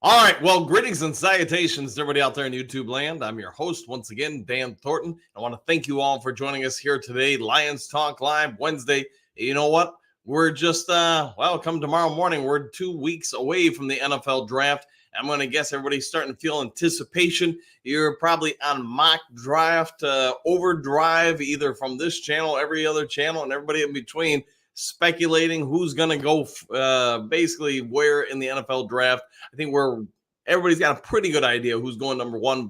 All right. Well, greetings and salutations to everybody out there in YouTube land. I'm your host once again, Dan Thornton. I want to thank you all for joining us here today. Lions Talk Live Wednesday. You know what? We're just, come tomorrow morning. We're 2 weeks away from the NFL draft. I'm going to guess everybody's starting to feel anticipation. You're probably on mock draft overdrive, either from this channel, every other channel, and everybody in between, speculating who's going to go basically where in the NFL draft. I think everybody's got a pretty good idea who's going number one.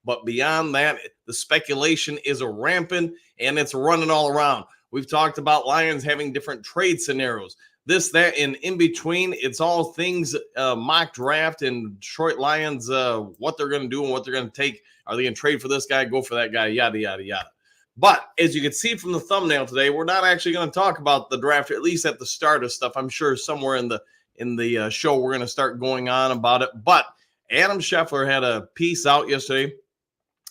But beyond that, the speculation is rampant and it's running all around. We've talked about Lions having different trade scenarios. This, that, and in between, it's all things mock draft and Detroit Lions, what they're going to do and what they're going to take. Are they going to trade for this guy, go for that guy, yada, yada, yada. But as you can see from the thumbnail today, we're not actually going to talk about the draft, at least at the start of stuff. I'm sure somewhere in the show we're going to start going on about it. But Adam Schefter had a piece out yesterday,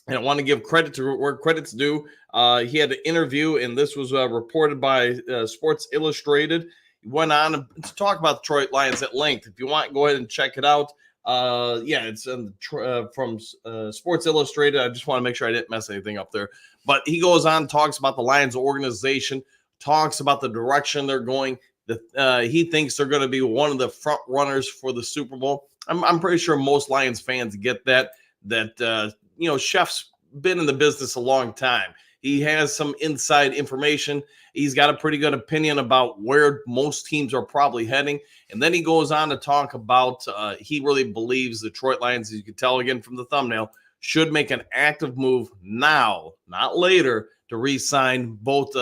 and I want to give credit to where credit's due. He had an interview, and this was reported by Sports Illustrated. He went on to talk about the Detroit Lions at length. If you want, go ahead and check it out. It's from Sports Illustrated. I just want to make sure I didn't mess anything up there. But he goes on, talks about the Lions organization, talks about the direction they're going. He thinks they're going to be one of the front runners for the Super Bowl. I'm pretty sure most Lions fans get that Chef's been in the business a long time. He has some inside information. He's got a pretty good opinion about where most teams are probably heading. And then he goes on to talk about he really believes the Detroit Lions, as you can tell again from the thumbnail, should make an active move now, not later, to re-sign both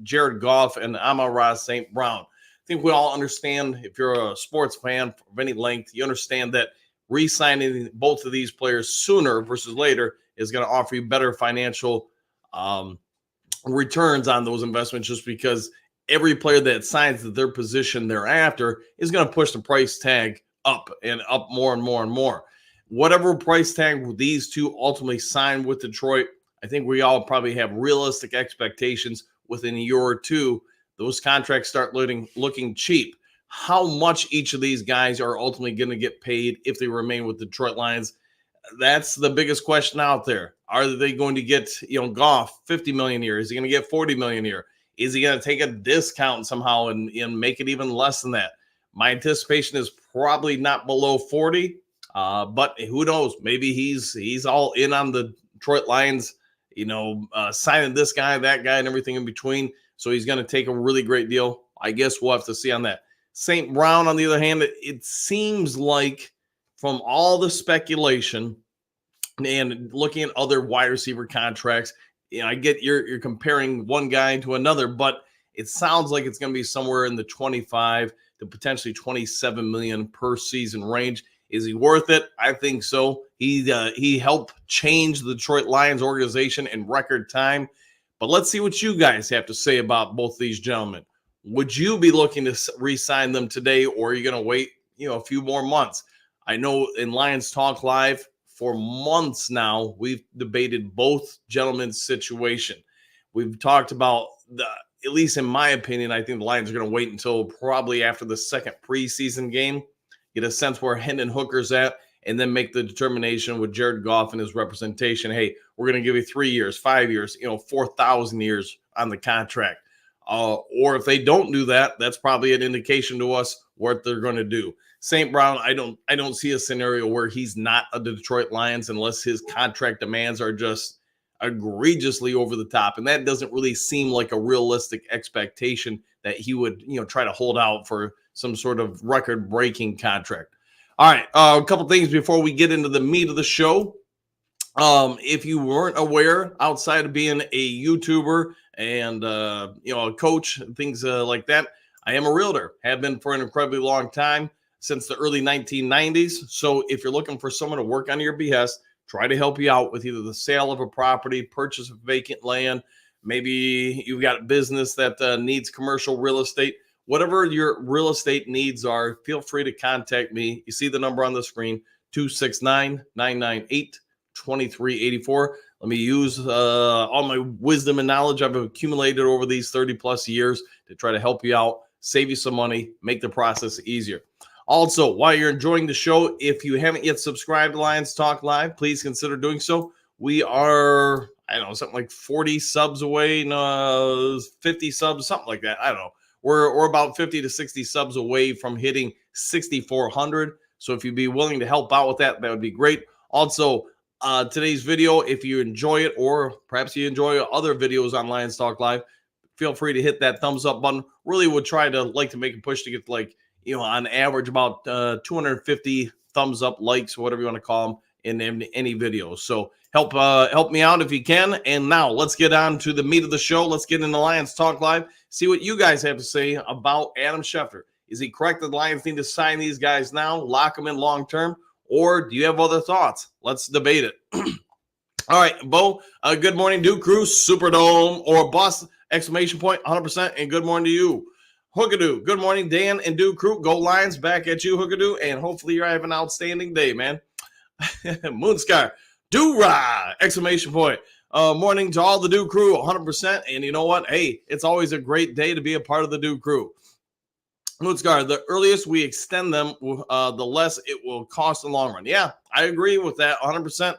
Jared Goff and Amon-Ra St. Brown. I think we all understand, if you're a sports fan of any length, you understand that re-signing both of these players sooner versus later is going to offer you better financial returns on those investments, just because every player that signs at their position thereafter is going to push the price tag up and up more and more and more. Whatever price tag these two ultimately sign with Detroit, I think we all probably have realistic expectations within a year or two. Those contracts start looking cheap. How much each of these guys are ultimately going to get paid if they remain with the Detroit Lions, that's the biggest question out there. Are they going to get, Goff $50 million a year? Is he going to get $40 million a year? Is he going to take a discount somehow and make it even less than that? My anticipation is probably not below 40. But who knows? Maybe he's all in on the Detroit Lions, signing this guy, that guy, and everything in between. So he's going to take a really great deal. I guess we'll have to see on that. St. Brown, on the other hand, it seems like from all the speculation and looking at other wide receiver contracts, I get you're comparing one guy to another, but it sounds like it's going to be somewhere in the 25 to potentially 27 million per season range. Is he worth it? I think so. He helped change the Detroit Lions organization in record time. But let's see what you guys have to say about both these gentlemen. Would you be looking to re-sign them today, or are you going to wait, a few more months? I know in Lions Talk Live for months now, we've debated both gentlemen's situation. We've talked about at least in my opinion, I think the Lions are going to wait until probably after the second preseason game, get a sense where Hendon Hooker's at, and then make the determination with Jared Goff and his representation. Hey, we're going to give you 3 years, 5 years, 4,000 years on the contract. Or if they don't do that, that's probably an indication to us what they're going to do. St. Brown, I don't see a scenario where he's not a Detroit Lions unless his contract demands are just egregiously over the top. And that doesn't really seem like a realistic expectation that he would, try to hold out for some sort of record-breaking contract. All right, a couple things before we get into the meat of the show. If you weren't aware, outside of being a YouTuber and a coach, things like that, I am a realtor. Have been for an incredibly long time, since the early 1990s. So if you're looking for someone to work on your behest, try to help you out with either the sale of a property, purchase of vacant land, maybe you've got a business that needs commercial real estate. Whatever your real estate needs are, feel free to contact me. You see the number on the screen, 269-998-2384. Let me use all my wisdom and knowledge I've accumulated over these 30 plus years to try to help you out, save you some money, make the process easier. Also, while you're enjoying the show, if you haven't yet subscribed to Lions Talk Live, please consider doing so. We are, I don't know, something like 40 subs away, 50 subs, something like that. I don't know. We're about 50 to 60 subs away from hitting 6,400. So if you'd be willing to help out with that, that would be great. Also, today's video, if you enjoy it, or perhaps you enjoy other videos on Lions Talk Live, feel free to hit that thumbs up button. Really would try to make a push to get on average about 250 thumbs up, likes, whatever you want to call them in any video. So help me out if you can. And now let's get on to the meat of the show. Let's get into Lions Talk Live. See what you guys have to say about Adam Schefter. Is he correct that the Lions need to sign these guys now, lock them in long term, or do you have other thoughts? Let's debate it. All right, Bo. Good morning, Duke Crew, Superdome, or Bust! Exclamation point, 100%, and good morning to you. Hookadoo, good morning, Dan and Duke Crew. Go Lions, back at you, Hookadoo, and hopefully you're having an outstanding day, man. Moonscar, do-rah! Exclamation point. Morning to all the Duke Crew, 100%, and you know what? Hey, it's always a great day to be a part of the Duke Crew. Moonscar, the earliest we extend them, the less it will cost in the long run. Yeah, I agree with that, 100%.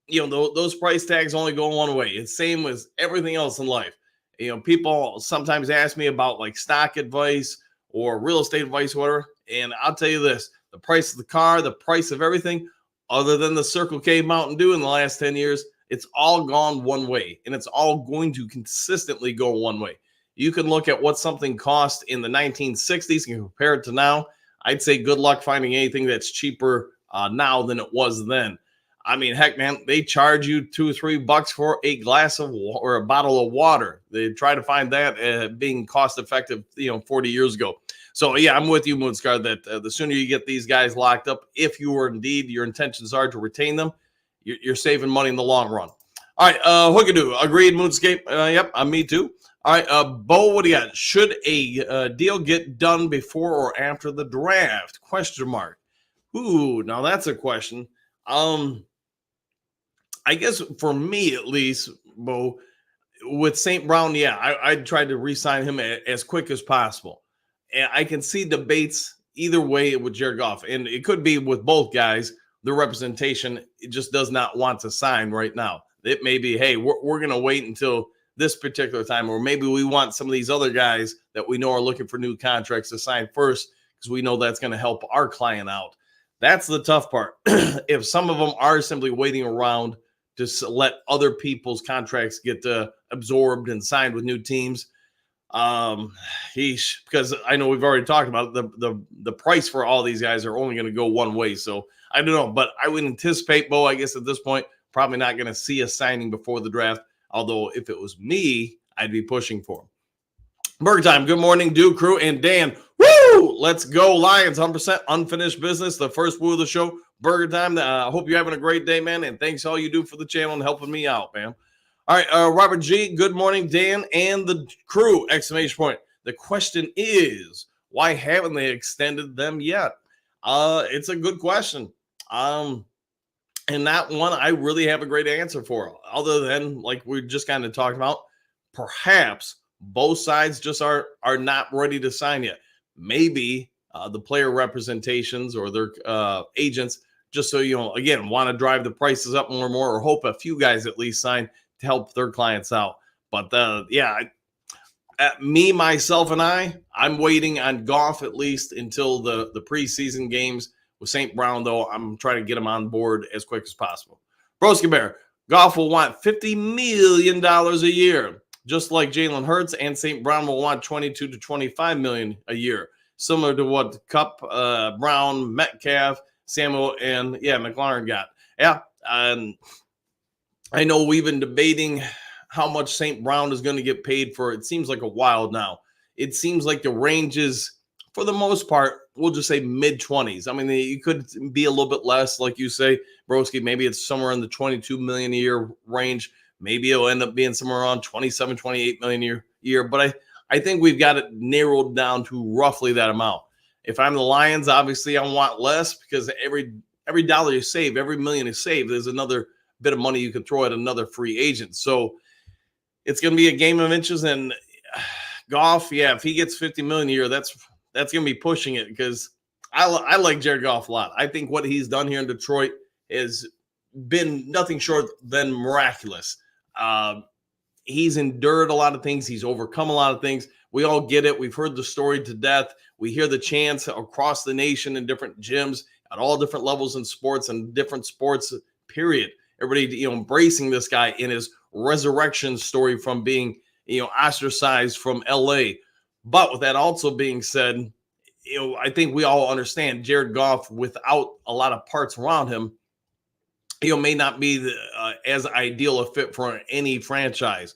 Those price tags only go one way. It's same with everything else in life. People sometimes ask me about like stock advice or real estate advice, whatever. And I'll tell you this, the price of the car, the price of everything, other than the Circle K Mountain Dew in the last 10 years, it's all gone one way. And it's all going to consistently go one way. You can look at what something cost in the 1960s and compare it to now. I'd say good luck finding anything that's cheaper now than it was then. I mean, heck, man, they charge you $2 or $3 for a glass of or a bottle of water. They try to find that being cost effective, 40 years ago. So, yeah, I'm with you, Moonscar, that the sooner you get these guys locked up, if you are indeed, your intentions are to retain them, you're saving money in the long run. All right, Hookadoo, agreed, Moonscape. Yep, me too. All right, Bo, what do you got? Should a deal get done before or after the draft? Question mark. Ooh, now that's a question. I guess for me, at least, Bo, with St. Brown, yeah, I'd try to re-sign him as quick as possible. And I can see debates either way with Jared Goff. And it could be with both guys, the representation just does not want to sign right now. It may be, hey, we're going to wait until this particular time, or maybe we want some of these other guys that we know are looking for new contracts to sign first because we know that's going to help our client out. That's the tough part. If some of them are simply waiting around to let other people's contracts get absorbed and signed with new teams, because I know we've already talked about it, the price for all these guys are only going to go one way. So I don't know, but I would anticipate, Bo, I guess at this point, probably not going to see a signing before the draft. Although if it was me, I'd be pushing for him. Burger time. Good morning, Duke Crew and Dan. Woo! Let's go Lions. 100% unfinished business. The first woo of the show. Burger time. I hope you're having a great day, man. And thanks all you do for the channel and helping me out, man. All right, Robert G. Good morning, Dan and the crew. Exclamation point. The question is, why haven't they extended them yet? It's a good question. And that one, I really have a great answer for. Other than, like we just kind of talked about, perhaps both sides just are not ready to sign yet. Maybe the player representations or their agents, just so again, want to drive the prices up more and more, or hope a few guys at least sign to help their clients out. But me, myself, and I'm waiting on Goff at least until the preseason games. With St. Brown, though, I'm trying to get him on board as quick as possible. Broski Bear, Goff will want $50 million a year, just like Jalen Hurts, and St. Brown will want $22 to $25 million a year, similar to what Kupp, Brown, Metcalf, Samuel, and McLaurin got. Yeah, and I know we've been debating how much St. Brown is going to get paid for. It seems like a while now. It seems like the range is, for the most part, we'll just say mid-20s. I mean, you could be a little bit less, like you say, Broski. Maybe it's somewhere in the $22 million a year range. Maybe it'll end up being somewhere around $27, $28 million a year. But I think we've got it narrowed down to roughly that amount. If I'm the Lions, obviously I want less, because every dollar you save, every million you save, there's another bit of money you can throw at another free agent. So it's going to be a game of inches. And Goff, if he gets $50 million a year, that's that's going to be pushing it because I like Jared Goff a lot. I think what he's done here in Detroit has been nothing short than miraculous. He's endured a lot of things. He's overcome a lot of things. We all get it. We've heard the story to death. We hear the chants across the nation in different gyms at all different levels in sports and different sports, period. Everybody, embracing this guy in his resurrection story from being, ostracized from LA. But with that also being said, I think we all understand Jared Goff without a lot of parts around him, may not be as ideal a fit for any franchise.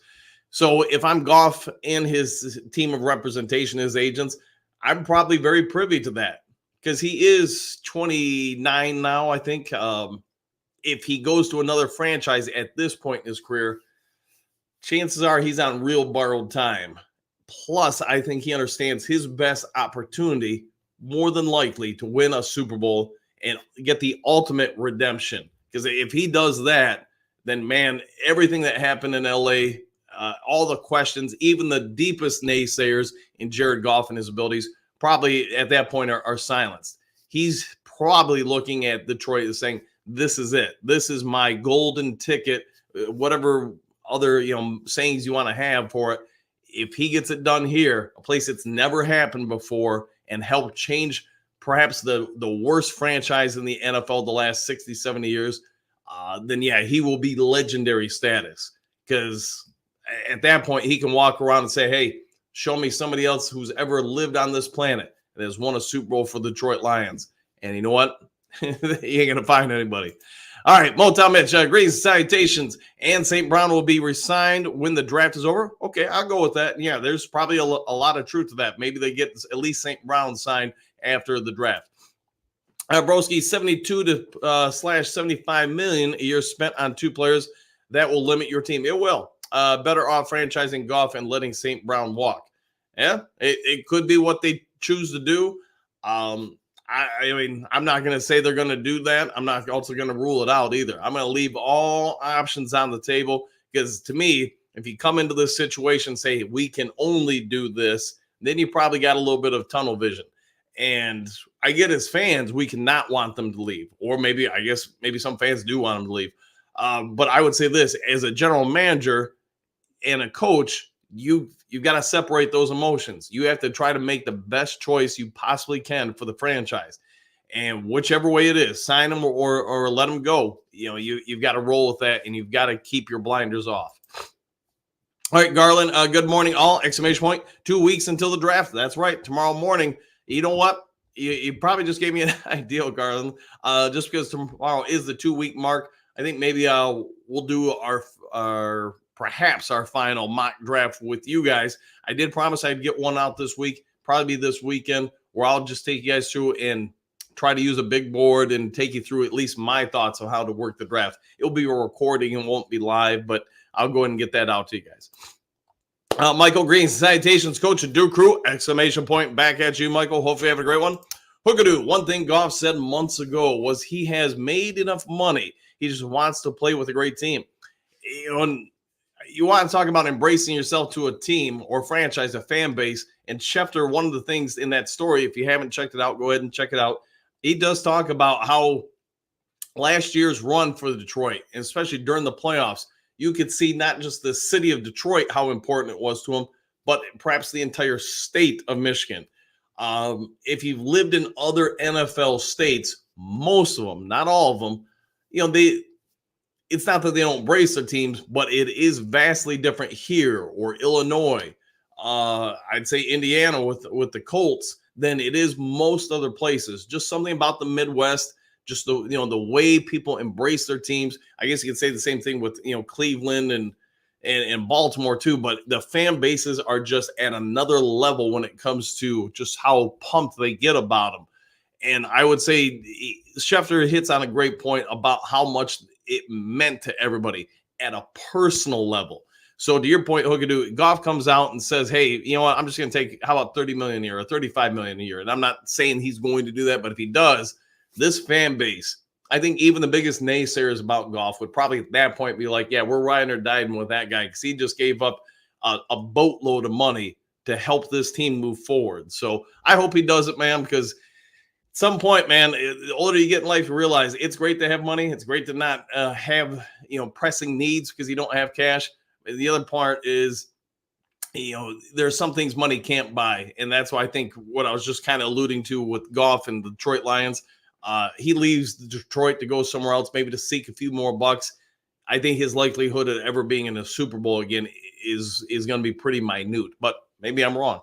So if I'm Goff and his team of representation, his agents, I'm probably very privy to that because he is 29 now, I think. If he goes to another franchise at this point in his career, chances are he's on real borrowed time. Plus, I think he understands his best opportunity more than likely to win a Super Bowl and get the ultimate redemption. Because if he does that, then, man, everything that happened in LA, all the questions, even the deepest naysayers in Jared Goff and his abilities, probably at that point are silenced. He's probably looking at Detroit and saying, this is it. This is my golden ticket, whatever other sayings you want to have for it. If he gets it done here, a place that's never happened before, and help change perhaps the worst franchise in the NFL the last 60, 70 years, then yeah, he will be legendary status. Because at that point, he can walk around and say, hey, show me somebody else who's ever lived on this planet and has won a Super Bowl for the Detroit Lions. And you know what? He ain't going to find anybody. All right, Motown Mitch, greetings and salutations. And St. Brown will be re-signed when the draft is over. Okay, I'll go with that. Yeah, there's probably a lot of truth to that. Maybe they get at least St. Brown signed after the draft. Broski, 72 to /75 million a year spent on two players. That will limit your team. It will. Better off franchising Goff and letting St. Brown walk. Yeah, it could be what they choose to do. I mean, I'm not going to say they're going to do that. I'm not also going to rule it out either. I'm going to leave all options on the table because to me, if you come into this situation and say, we can only do this, then you probably got a little bit of tunnel vision. And I get as fans, we cannot want them to leave. Or maybe some fans do want them to leave. But I would say this, as a general manager and a coach, you've got to separate those emotions. You have to try to make the best choice you possibly can for the franchise. And whichever way it is, sign them or let them go. You've got to roll with that, and you've got to keep your blinders off. All right, Garland, good morning, all, ! 2 weeks until the draft. That's right, tomorrow morning. You know what? You probably just gave me an idea, Garland. Just because tomorrow is the 2-week mark, I think maybe we'll do our perhaps our final mock draft with you guys. I did promise I'd get one out this week, probably be this weekend, where I'll just take you guys through and try to use a big board and take you through at least my thoughts on how to work the draft. It'll be a recording and won't be live, but I'll go ahead and get that out to you guys. Michael Green, salutations, Coach of Duke Crew, ! Back at you, Michael. Hopefully you have a great one. Hookadoo, one thing Goff said months ago was he has made enough money. He just wants to play with a great team. You want to talk about embracing yourself to a team or franchise, a fan base. And Schefter, one of the things in that story, if you haven't checked it out, go ahead and check it out. He does talk about how last year's run for Detroit, and especially during the playoffs, you could see not just the city of Detroit, how important it was to him, but perhaps the entire state of Michigan. If you've lived in other NFL states, most of them, not all of them, it's not that they don't embrace their teams, but it is vastly different here, or Illinois, I'd say Indiana with the Colts, than it is most other places. Just something about the Midwest, just the way people embrace their teams. I guess you could say the same thing with Cleveland and Baltimore too, but the fan bases are just at another level when it comes to just how pumped they get about them. And I would say Schefter hits on a great point about how much it meant to everybody at a personal level. So to your point, Hookadoo, Goff comes out and says, hey, you know what, I'm just going to take, how about 30 million a year or 35 million a year? And I'm not saying he's going to do that, but if he does, this fan base, I think even the biggest naysayers about Goff would probably at that point be like, yeah, we're riding or dying with that guy because he just gave up a boatload of money to help this team move forward. So I hope he does it, man, because at some point, man, the older you get in life, you realize it's great to have money. It's great to not have, pressing needs because you don't have cash. The other part is, there's some things money can't buy. And that's why I think what I was just kind of alluding to with Goff and the Detroit Lions, he leaves Detroit to go somewhere else, maybe to seek a few more bucks. I think his likelihood of ever being in a Super Bowl again is going to be pretty minute, but maybe I'm wrong.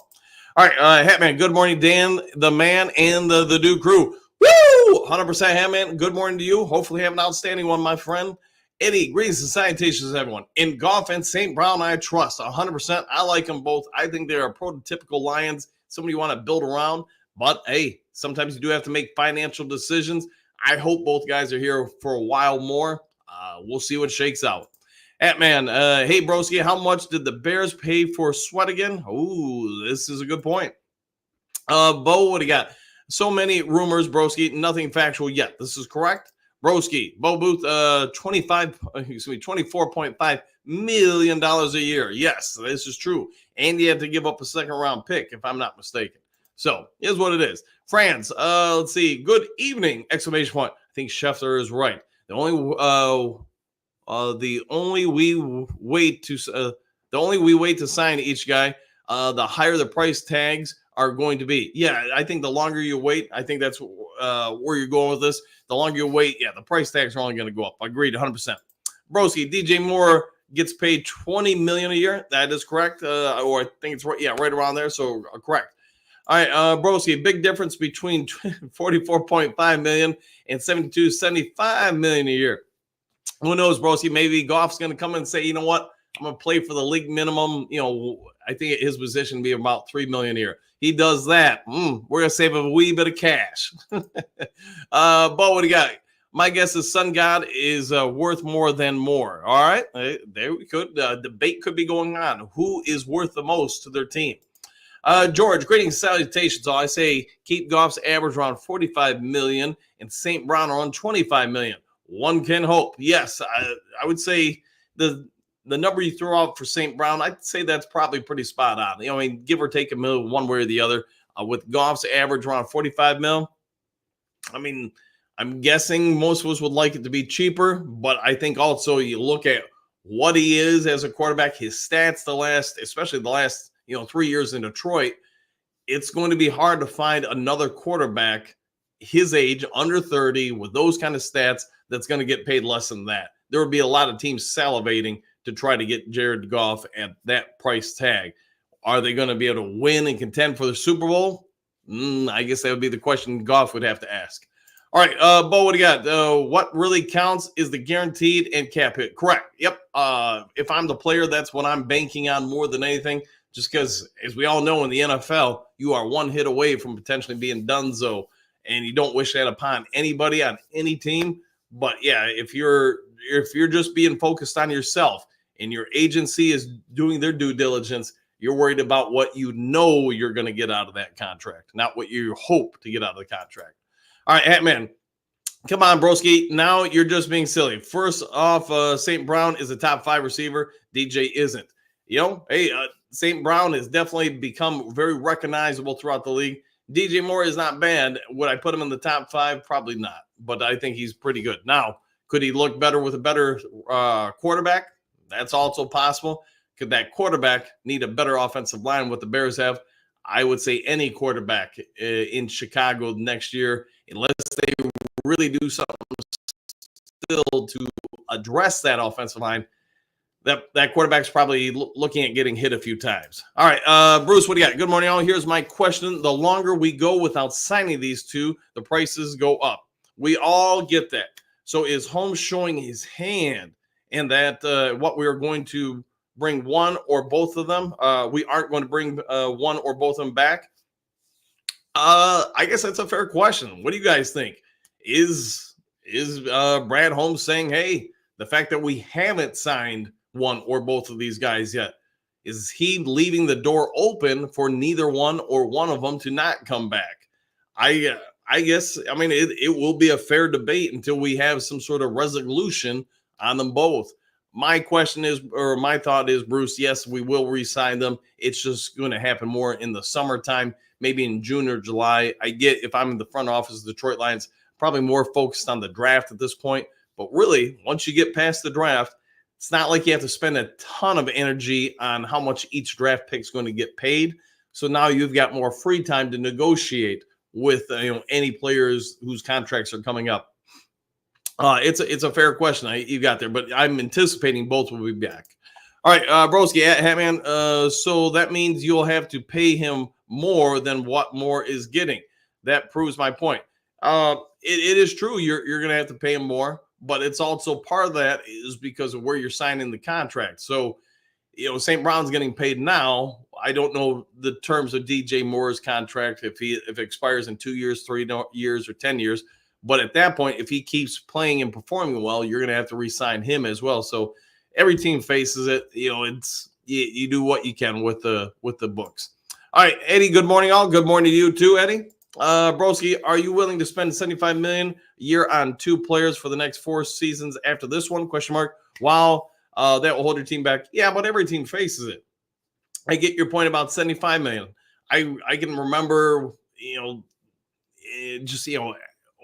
All right, Hatman, good morning, Dan, the man, and the Duke crew. Woo! 100% Hatman, good morning to you. Hopefully have an outstanding one, my friend. Eddie, greetings and salutations, everyone. In Goff and St. Brown, I trust 100%. I like them both. I think they're prototypical Lions, somebody you want to build around. But, hey, sometimes you do have to make financial decisions. I hope both guys are here for a while more. We'll see what shakes out. Atman, hey, broski, how much did the Bears pay for Sweat again? Ooh, this is a good point. Bo, what do you got? So many rumors, broski, nothing factual yet. This is correct. Broski, Bo Booth, $24.5 million a year. Yes, this is true. And you had to give up a second-round pick, if I'm not mistaken. So, here's what it is. Franz, let's see. Good evening, exclamation point. I think Schefter is right. The only we wait to sign each guy, the higher the price tags are going to be. Yeah, I think the longer you wait, I think that's where you're going with this. The longer you wait, yeah, the price tags are only going to go up. Agreed, 100%. Broski, DJ Moore gets paid $20 million a year. That is correct, or I think it's right. Yeah, right around there. So correct. All right, Broski, big difference between $44.5 million and $72.75 million a year. Who knows, Broski? Maybe Goff's going to come and say, you know what? I'm going to play for the league minimum. I think his position would be about $3 million a year. He does that. We're going to save a wee bit of cash. Bo, what do you got? My guess is Sun God is worth more than more. All right. There we could. Debate could be going on. Who is worth the most to their team? George, greetings, salutations. All I say, keep Goff's average around $45 million and St. Brown around $25 million. One can hope. Yes, I would say the number you throw out for St. Brown, I'd say that's probably pretty spot on. Give or take $1 million one way or the other. With Goff's average around $45 million, I'm guessing most of us would like it to be cheaper, but I think also you look at what he is as a quarterback, his stats especially the last 3 years in Detroit, it's going to be hard to find another quarterback his age, under 30, with those kind of stats that's going to get paid less than that. There would be a lot of teams salivating to try to get Jared Goff at that price tag. Are they going to be able to win and contend for the Super Bowl? I guess that would be the question Goff would have to ask. All right, Bo, what do you got? What really counts is the guaranteed and cap hit. Correct. Yep. If I'm the player, that's what I'm banking on more than anything. Just because, as we all know in the NFL, you are one hit away from potentially being donezo, and you don't wish that upon anybody on any team. But yeah, if you're just being focused on yourself and your agency is doing their due diligence, you're worried about what you're going to get out of that contract, not what you hope to get out of the contract. All right, Hatman, come on, broski. Now you're just being silly. First off, St. Brown is a top 5 receiver. DJ isn't. St. Brown has definitely become very recognizable throughout the league. DJ Moore is not bad. Would I put him in the top 5? Probably not, but I think he's pretty good. Now, could he look better with a better quarterback? That's also possible. Could that quarterback need a better offensive line, what the Bears have? I would say any quarterback in Chicago next year, unless they really do something still to address that offensive line, that quarterback's probably looking at getting hit a few times. All right, Bruce, what do you got? Good morning, all. Here's my question. The longer we go without signing these two, the prices go up. We all get that. So is Holmes showing his hand and that what we are going to bring one or both of them? We aren't going to bring one or both of them back. I guess that's a fair question. What do you guys think? Is Brad Holmes saying, hey, the fact that we haven't signed one or both of these guys yet, is he leaving the door open for neither one or one of them to not come back? I guess, it will be a fair debate until we have some sort of resolution on them both. My question is, or my thought is, Bruce, yes, we will re-sign them. It's just going to happen more in the summertime, maybe in June or July. I get, if I'm in the front office of the Detroit Lions, probably more focused on the draft at this point. But really, once you get past the draft, it's not like you have to spend a ton of energy on how much each draft pick is going to get paid. So now you've got more free time to negotiate with any players whose contracts are coming up. It's a fair question you got there, but I'm anticipating both will be back. All right, Broski, Hatman. So that means you'll have to pay him more than what Moore is getting. That proves my point. It is true. You're going to have to pay him more, but it's also part of that is because of where you're signing the contract. So, St. Brown's getting paid now. I don't know the terms of DJ Moore's contract if it expires in 2 years, 3 years, or 10 years. But at that point, if he keeps playing and performing well, you're going to have to re-sign him as well. So every team faces it. It's you do what you can with the books. All right, Eddie. Good morning, all. Good morning to you too, Eddie. Broski, are you willing to spend $75 million a year on 2 players for the next 4 seasons after this one? Question mark. Wow, that will hold your team back. Yeah, but every team faces it. I get your point about $75 million. I can remember,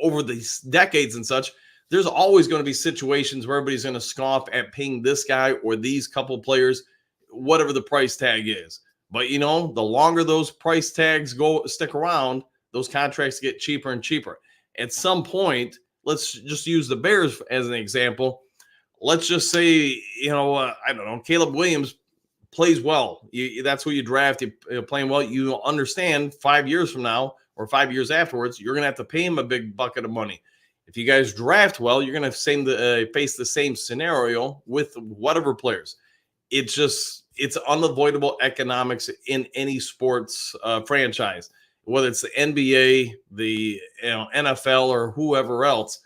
over these decades and such, there's always going to be situations where everybody's going to scoff at paying this guy or these couple players, whatever the price tag is. But, the longer those price tags stick around, those contracts get cheaper and cheaper. At some point, let's just use the Bears as an example. Let's just say, I don't know, Caleb Williams plays well. That's who you draft. You're playing well. You understand 5 years from now, or 5 years afterwards, you're going to have to pay him a big bucket of money. If you guys draft well, you're going to face the same scenario with whatever players. It's unavoidable economics in any sports franchise, whether it's the NBA, the NFL, or whoever else.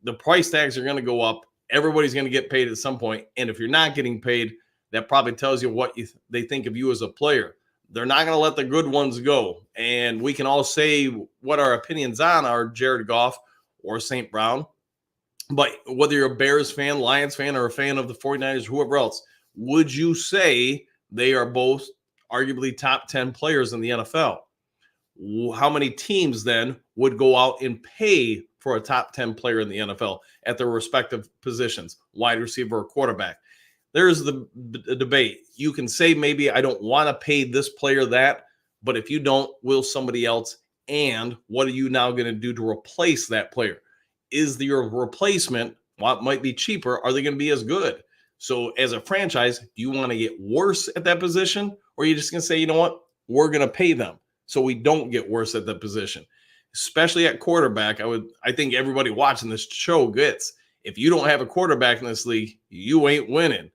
The price tags are going to go up. Everybody's going to get paid at some point. And if you're not getting paid, that probably tells you what they think of you as a player. They're not going to let the good ones go. And we can all say what our opinions on are, Jared Goff or St. Brown. But whether you're a Bears fan, Lions fan, or a fan of the 49ers, whoever else, would you say they are both arguably top 10 players in the NFL? How many teams then would go out and pay for a top 10 player in the NFL at their respective positions, wide receiver or quarterback? There's the debate. You can say, maybe I don't want to pay this player that, but if you don't, will somebody else? And what are you now going to do to replace that player? Is your replacement, what might be cheaper, are they going to be as good? So as a franchise, do you want to get worse at that position? Or are you just going to say, you know what, we're going to pay them so we don't get worse at that position? Especially at quarterback, I think everybody watching this show gets, if you don't have a quarterback in this league, you ain't winning.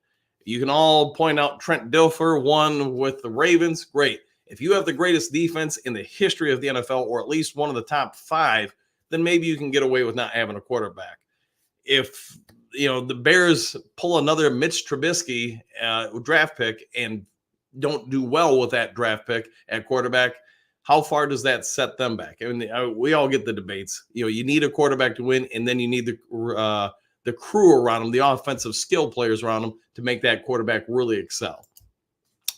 You can all point out Trent Dilfer won with the Ravens. Great. If you have the greatest defense in the history of the NFL, or at least one of the top 5, then maybe you can get away with not having a quarterback. If the Bears pull another Mitch Trubisky draft pick and don't do well with that draft pick at quarterback, how far does that set them back? I mean, we all get the debates. You need a quarterback to win, and then you need the crew around him, the offensive skill players around him, to make that quarterback really excel.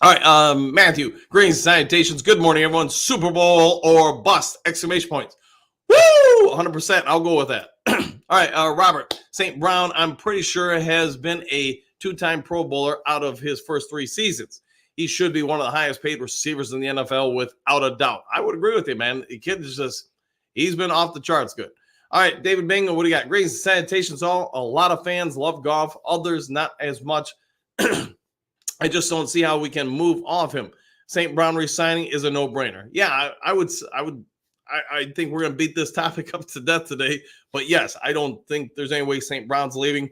All right, Matthew, greetings and salutations. Good morning, everyone. Super Bowl or bust! Exclamation points. Woo! 100%. I'll go with that. All right, Robert, St. Brown, I'm pretty sure has been a 2-time Pro Bowler out of his first 3 seasons. He should be one of the highest paid receivers in the NFL without a doubt. I would agree with you, man. The kid is he's been off the charts good. All right, David Bingham, what do you got? Greetings and salutations all. A lot of fans love Goff, others not as much. I just don't see how we can move off him. St. Brown resigning is a no-brainer. Yeah, I think we're going to beat this topic up to death today. But yes, I don't think there's any way St. Brown's leaving.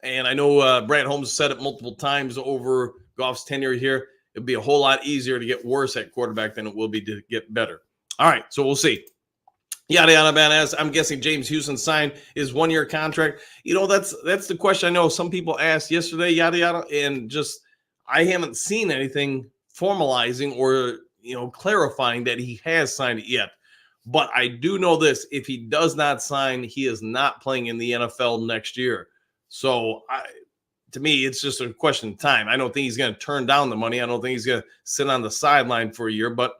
And I know Brad Holmes said it multiple times over Goff's tenure here. It'd be a whole lot easier to get worse at quarterback than it will be to get better. All right, so we'll see. Yada, yada, badass. I'm guessing James Houston signed his 1-year contract. That's the question I know some people asked yesterday, yada, yada, and just I haven't seen anything formalizing or, clarifying that he has signed it yet. But I do know this. If he does not sign, he is not playing in the NFL next year. So to me, it's just a question of time. I don't think he's going to turn down the money. I don't think he's going to sit on the sideline for a year, but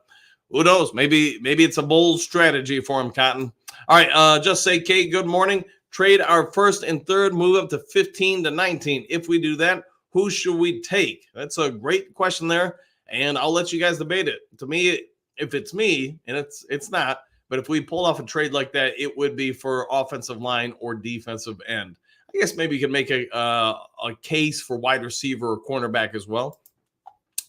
who knows? Maybe it's a bold strategy for him, Cotton. All right, just say, Kate, good morning. Trade our first and third, move up to 15 to 19. If we do that, who should we take? That's a great question there, and I'll let you guys debate it. To me, if it's me, and it's not, but if we pull off a trade like that, it would be for offensive line or defensive end. I guess maybe you can make a case for wide receiver or cornerback as well.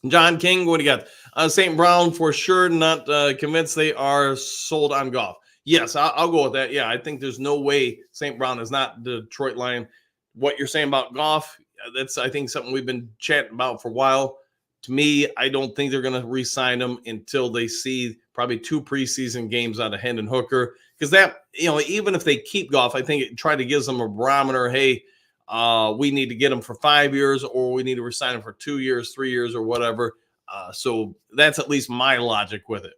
John King, what do you got? St. Brown for sure, not convinced they are sold on Goff. Yes, I'll go with that. Yeah, I think there's no way St. Brown is not the Detroit Lion. What you're saying about Goff, that's, I think, something we've been chatting about for a while. To me, I don't think they're going to re-sign him until they see probably 2 preseason games out of Hendon Hooker. Because that, even if they keep Goff, I think it try to give them a barometer. Hey, we need to get him for 5 years, or we need to resign him for 2 years, 3 years, or whatever. So that's at least my logic with it.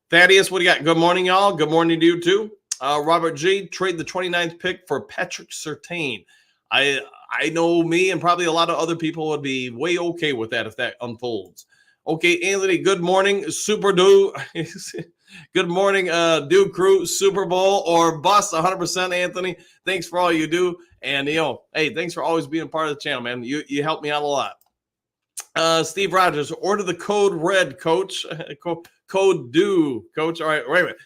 Thaddeus, what do you got? Good morning, y'all. Good morning to you, too. Robert G., trade the 29th pick for Patrick Surtain. I know me and probably a lot of other people would be way okay with that if that unfolds. Okay, Anthony, good morning. Super do. Good morning, do crew, Super Bowl or bust, 100%, Anthony. Thanks for all you do. And, hey, thanks for always being a part of the channel, man. You help me out a lot. Steve Rogers, order the code red, coach. Code do, coach. All right, wait a minute.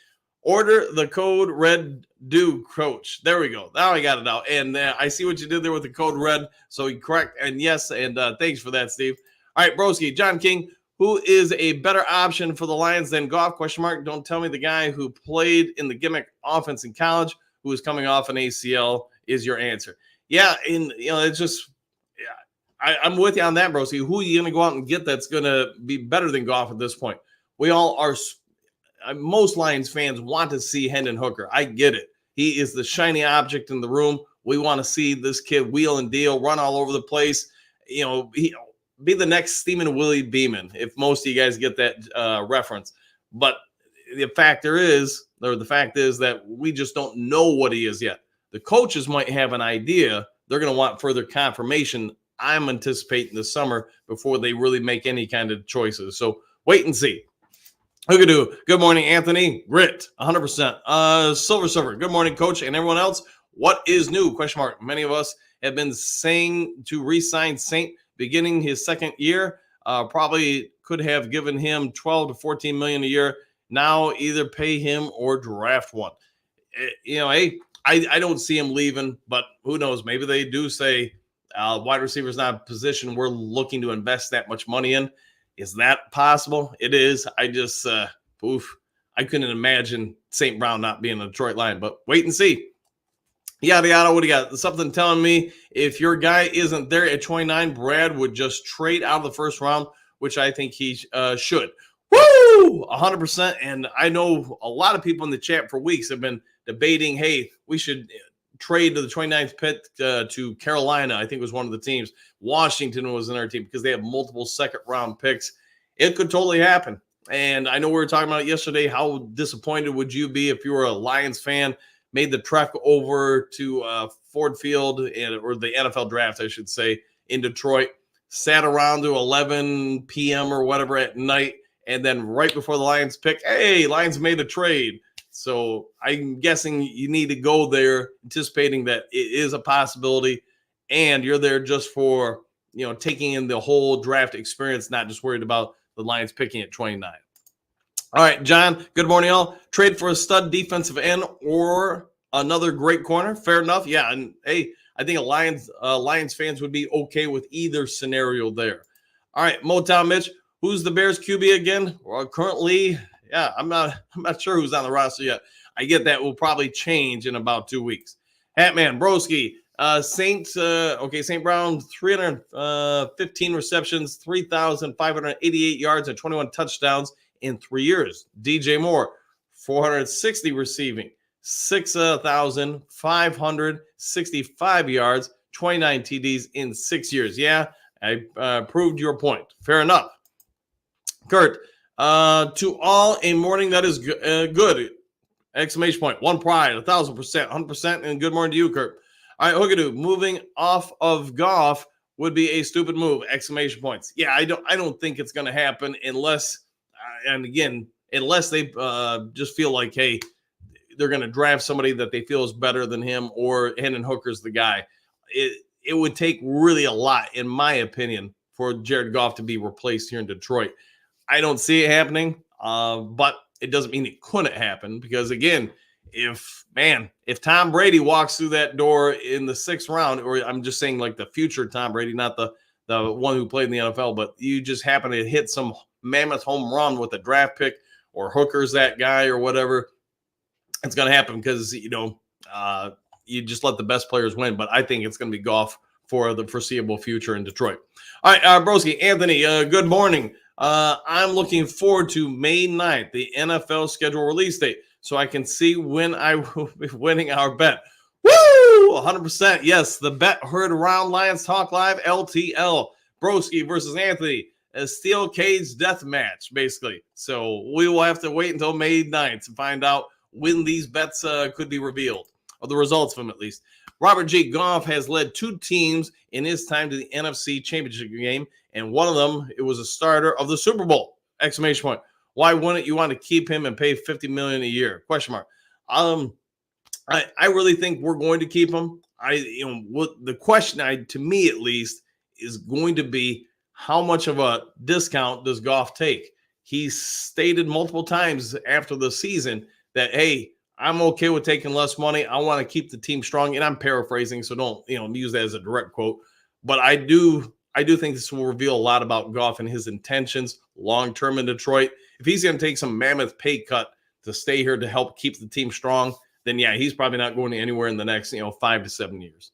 Order the code red do, coach. There we go. Now I got it out. And I see what you did there with the code red. So you correct. And yes, and thanks for that, Steve. All right, Broski, John King, who is a better option for the Lions than Goff? Question mark. Don't tell me the guy who played in the gimmick offense in college, who is coming off an ACL, is your answer. Yeah, and it's just, yeah, I'm with you on that, Broski. Who are you going to go out and get that's going to be better than Goff at this point? We all are. Most Lions fans want to see Hendon Hooker. I get it. He is the shiny object in the room. We want to see this kid wheel and deal, run all over the place. Be the next Steamin' Willie Beeman, if most of you guys get that reference. But the fact is that we just don't know what he is yet. The coaches might have an idea. They're going to want further confirmation, I'm anticipating, this summer before they really make any kind of choices. So wait and see. Hookadoo, good morning, Anthony. Grit, 100%. Silver Server, good morning, coach, and everyone else. What is new? Question mark. Many of us have been saying to re-sign Saint beginning his second year. Probably could have given him 12 to 14 million a year. Now either pay him or draft one. Hey, I don't see him leaving, but who knows? Maybe they do say wide receiver is not a position we're looking to invest that much money in. Is that possible? It is. I just, I couldn't imagine St. Brown not being a Detroit Lion, but wait and see. Yada, yada, what do you got? Something telling me if your guy isn't there at 29, Brad would just trade out of the first round, which I think he should. Woo! 100%. And I know a lot of people in the chat for weeks have been debating, hey, we should trade to the 29th pick to Carolina. I think it was one of the teams. Washington was another team because they have multiple second-round picks. It could totally happen. And I know we were talking about it yesterday. How disappointed would you be if you were a Lions fan, made the trek over to Ford Field, or the NFL draft, I should say, in Detroit, sat around to 11 p.m. or whatever at night, and then right before the Lions pick, hey, Lions made a trade. So I'm guessing you need to go there anticipating that it is a possibility, and you're there just for, taking in the whole draft experience, not just worried about the Lions picking at 29. All right, John, good morning, all. Trade for a stud defensive end or another great corner. Fair enough. Yeah, and hey, I think Lions fans would be okay with either scenario there. All right, Motown Mitch, who's the Bears QB again? Well, currently, yeah, I'm not sure who's on the roster yet. I get that will probably change in about 2 weeks. Hatman, Broski, St. Brown, 315 receptions, 3,588 yards, and 21 touchdowns in 3 years. DJ Moore, 460 receiving, 6,565 yards, 29 TDs in 6 years. Yeah, I proved your point. Fair enough. Kurt, to all, a morning that is good. Exclamation point. One pride, 1,000%, 100%, and good morning to you, Kurt. All right, Hookadoo, moving off of Goff, would be a stupid move, exclamation points. Yeah, I don't think it's going to happen unless, and again, unless they just feel like, hey, they're going to draft somebody that they feel is better than him, or Hendon Hooker's the guy. It would take really a lot, in my opinion, for Jared Goff to be replaced here in Detroit. I don't see it happening, but it doesn't mean it couldn't happen, because again, if Tom Brady walks through that door in the 6th round, or I'm just saying like the future Tom Brady, not the one who played in the NFL, but you just happen to hit some mammoth home run with a draft pick, or Hooker's that guy or whatever, it's going to happen, because, you just let the best players win. But I think it's going to be Goff for the foreseeable future in Detroit. All right, Broski, Anthony, good morning. I'm looking forward to May 9th, the NFL schedule release date, so I can see when I will be winning our bet. Woo! 100%. Yes, the bet heard around Lions Talk Live, LTL. Broski versus Anthony, a steel cage death match, basically. So we will have to wait until May 9th to find out when these bets could be revealed, or the results of them at least. Robert G. Goff has led 2 teams in his time to the NFC Championship game, and one of them, it was a starter of the Super Bowl, exclamation point. Why wouldn't you want to keep him and pay $50 million a year? Question mark. I really think we're going to keep him. What the question, to me at least, is going to be, how much of a discount does Goff take? He stated multiple times after the season that, hey, I'm okay with taking less money. I want to keep the team strong. And I'm paraphrasing, so don't use that as a direct quote. But I do think this will reveal a lot about Goff and his intentions long-term in Detroit. If he's going to take some mammoth pay cut to stay here to help keep the team strong, then yeah, he's probably not going anywhere in the next 5 to 7 years.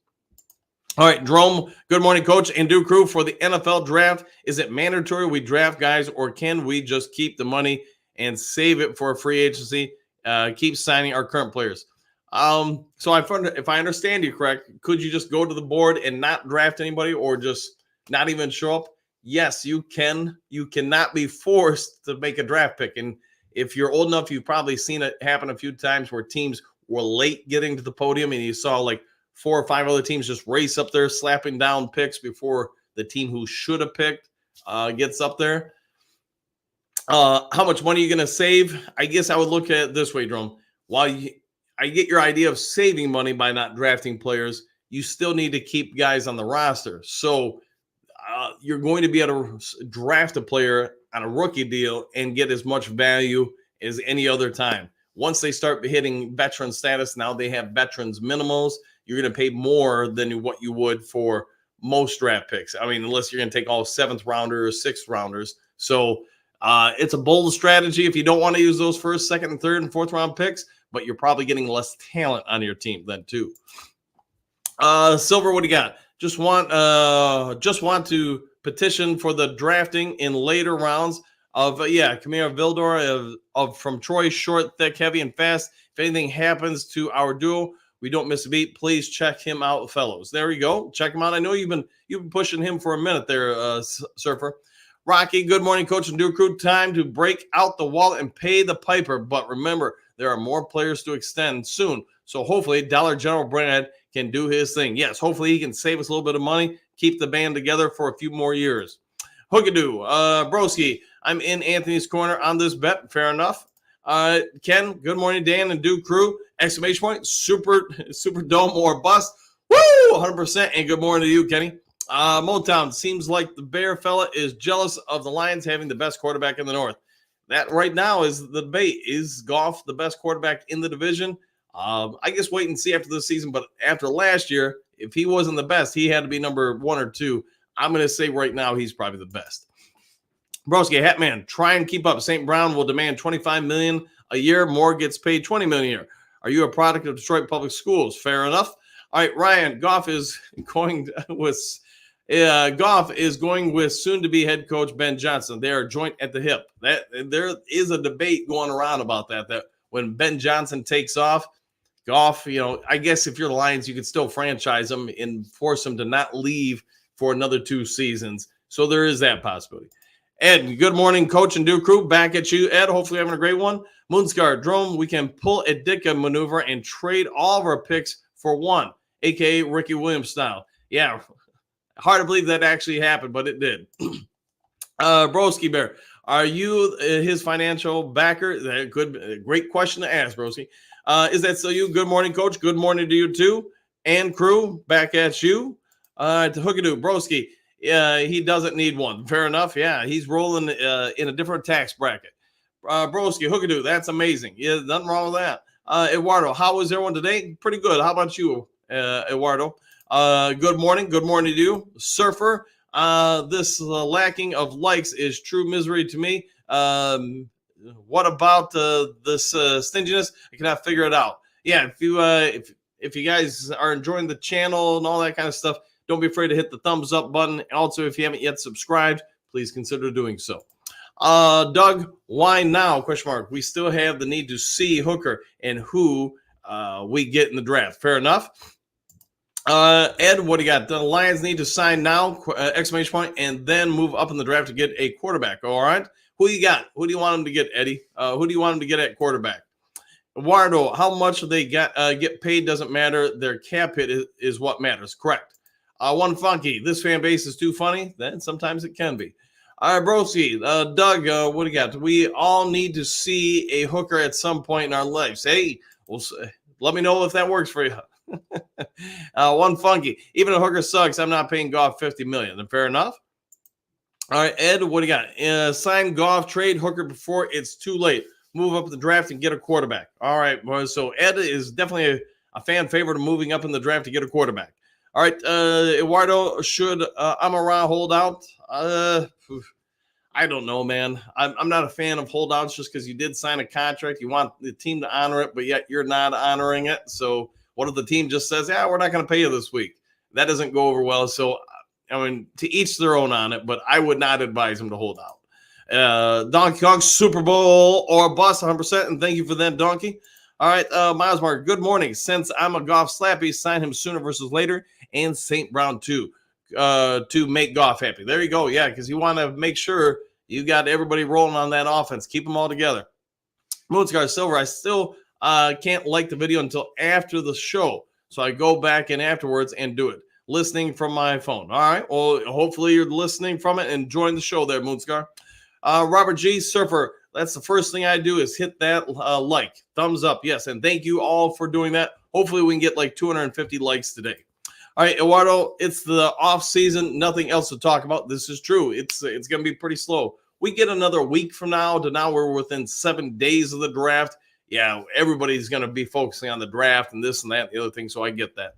All right, Jerome, good morning, Coach and Duke Crew. For the NFL draft, is it mandatory we draft guys, or can we just keep the money and save it for a free agency? Keep signing our current players. So if I understand you correct, could you just go to the board and not draft anybody, or just not even show up? Yes, you can. You cannot be forced to make a draft pick. And if you're old enough, you've probably seen it happen a few times where teams were late getting to the podium, and you saw like 4 or 5 other teams just race up there, slapping down picks before the team who should have picked gets up there. How much money are you going to save? I guess I would look at it this way, Jerome. While I get your idea of saving money by not drafting players, you still need to keep guys on the roster. So you're going to be able to draft a player on a rookie deal and get as much value as any other time. Once they start hitting veteran status, now they have veterans minimals, you're going to pay more than what you would for most draft picks. I mean, unless you're going to take all 7th rounders, 6th rounders. So it's a bold strategy if you don't want to use those 1st, 2nd, and 3rd and 4th round picks, but you're probably getting less talent on your team then too. Silver, what do you got? Just want to petition for the drafting in later rounds of Kamir Vildor from Troy, short, thick, heavy, and fast. If anything happens to our duo, we don't miss a beat. Please check him out, fellows. There you go. Check him out. I know you've been pushing him for a minute there, Surfer. Rocky, good morning, Coach and Duke Crew. Time to break out the wallet and pay the piper. But remember, there are more players to extend soon. So hopefully Dollar General Brad can do his thing. Yes, hopefully he can save us a little bit of money, keep the band together for a few more years. Hookadoo, Broski, I'm in Anthony's corner on this bet. Fair enough. Ken, good morning, Dan and Duke Crew. Exclamation point, super dome or bust. Woo, 100%. And good morning to you, Kenny. Motown, seems like the Bear fella is jealous of the Lions having the best quarterback in the North. That right now is the debate. Is Goff the best quarterback in the division? I guess wait and see after this season. But after last year, if he wasn't the best, he had to be number 1 or 2. I'm going to say right now he's probably the best. Broski, Hatman, try and keep up. St. Brown will demand $25 million a year. Moore gets paid $20 million a year. Are you a product of Detroit Public Schools? Fair enough. All right, Ryan, Goff is going with soon-to-be head coach Ben Johnson. They are joint at the hip. There is a debate going around about that when Ben Johnson takes off, Goff, I guess if you're the Lions, you could still franchise him and force him to not leave for another 2 seasons. So there is that possibility. Ed, good morning, Coach and Duke Crew. Back at you, Ed. Hopefully having a great one. Moonscar, Drome, we can pull a Ditka maneuver and trade all of our picks for one, a.k.a. Ricky Williams style. Yeah, Hard to believe that actually happened, but it did. Broski Bear, are you his financial backer? Great question to ask, Broski. Is that so? You? Good morning, Coach. Good morning to you too, and crew. Back at you. To Hookadoo, Broski. He doesn't need one. Fair enough. Yeah, he's rolling in a different tax bracket. Broski, Hookadoo, that's amazing. Yeah, nothing wrong with that. Eduardo, how is everyone today? Pretty good. How about you, Eduardo? Good morning. Good morning to you, Surfer. This lacking of likes is true misery to me. What about this stinginess? I cannot figure it out. Yeah, if you guys are enjoying the channel and all that kind of stuff, don't be afraid to hit the thumbs up button. Also, if you haven't yet subscribed, please consider doing so. Doug, why now? Question mark. We still have the need to see Hooker and who we get in the draft. Fair enough. Ed, what do you got? The Lions need to sign now, exclamation point, and then move up in the draft to get a quarterback. All right. Who you got? Who do you want them to get, Eddie? Who do you want them to get at quarterback? Eduardo, how much they get paid doesn't matter. Their cap hit is what matters. Correct. One Funky, this fan base is too funny. Then sometimes it can be. All right, Broski. Doug, what do you got? We all need to see a Hooker at some point in our lives. Hey, let me know if that works for you. One Funky. Even a Hooker sucks. I'm not paying Goff $50 million. Fair enough. All right, Ed, what do you got? Sign Goff, trade Hooker before it's too late. Move up the draft and get a quarterback. All right, so Ed is definitely a fan favorite of moving up in the draft to get a quarterback. All right, Eduardo, should Amara hold out? I don't know, man. I'm not a fan of holdouts just because you did sign a contract. You want the team to honor it, but yet you're not honoring it. So what if the team just says, yeah, we're not going to pay you this week? That doesn't go over well. So, I mean, to each their own on it, but I would not advise him to hold out. Donkey Kong, Super Bowl or bust 100%, and thank you for that, Donkey. All right, Miles Mark, good morning. Since I'm a Goff slappy, sign him sooner versus later, and St. Brown too, to make Goff happy. There you go. Yeah, because you want to make sure you got everybody rolling on that offense. Keep them all together. Moonscar Silver, I still can't like the video until after the show. So I go back in afterwards and do it. Listening from my phone. All right. Well, hopefully you're listening from it and enjoying the show there, Moonscar. Robert G. Surfer, that's the first thing I do is hit that like. Thumbs up. Yes. And thank you all for doing that. Hopefully we can get like 250 likes today. All right, Eduardo, it's the off season. Nothing else to talk about. This is true. It's going to be pretty slow. We get another week from now to now we're within 7 days of the draft. Yeah, everybody's going to be focusing on the draft and this and that and the other thing, so I get that.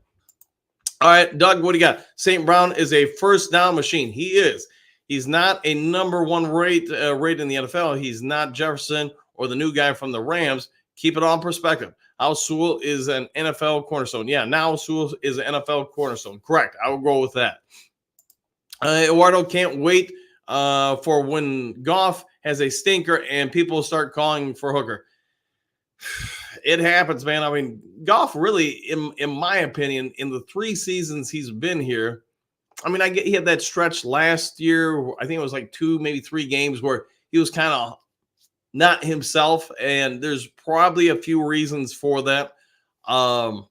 All right, Doug, what do you got? St. Brown is a first down machine. He is. He's not a number one rate in the NFL. He's not Jefferson or the new guy from the Rams. Keep it all in perspective. Al Sewell is an NFL cornerstone. Yeah, now Sewell is an NFL cornerstone. Correct. I will go with that. Eduardo can't wait for when Goff has a stinker and people start calling for Hooker. It happens, man. I mean, Goff really, in my opinion, in the 3 seasons he's been here, I mean, he had that stretch last year. I think it was like 2, maybe 3 games where he was kind of not himself, and there's probably a few reasons for that. And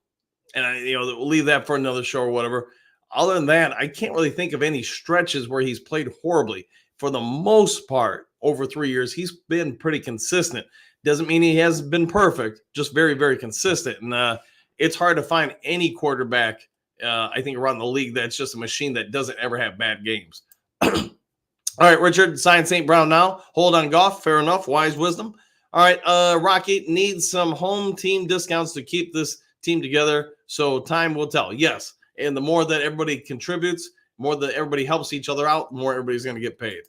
we'll leave that for another show or whatever. Other than that, I can't really think of any stretches where he's played horribly. For the most part, over 3 years, he's been pretty consistent. Doesn't mean he has been perfect, just very, very consistent. And it's hard to find any quarterback, I think, around the league that's just a machine that doesn't ever have bad games. All right, Richard, sign St. Brown now. Hold on Goff. Fair enough. Wise wisdom. All right, Rocky needs some home team discounts to keep this team together, so time will tell. Yes, and the more that everybody contributes, more that everybody helps each other out, more everybody's going to get paid.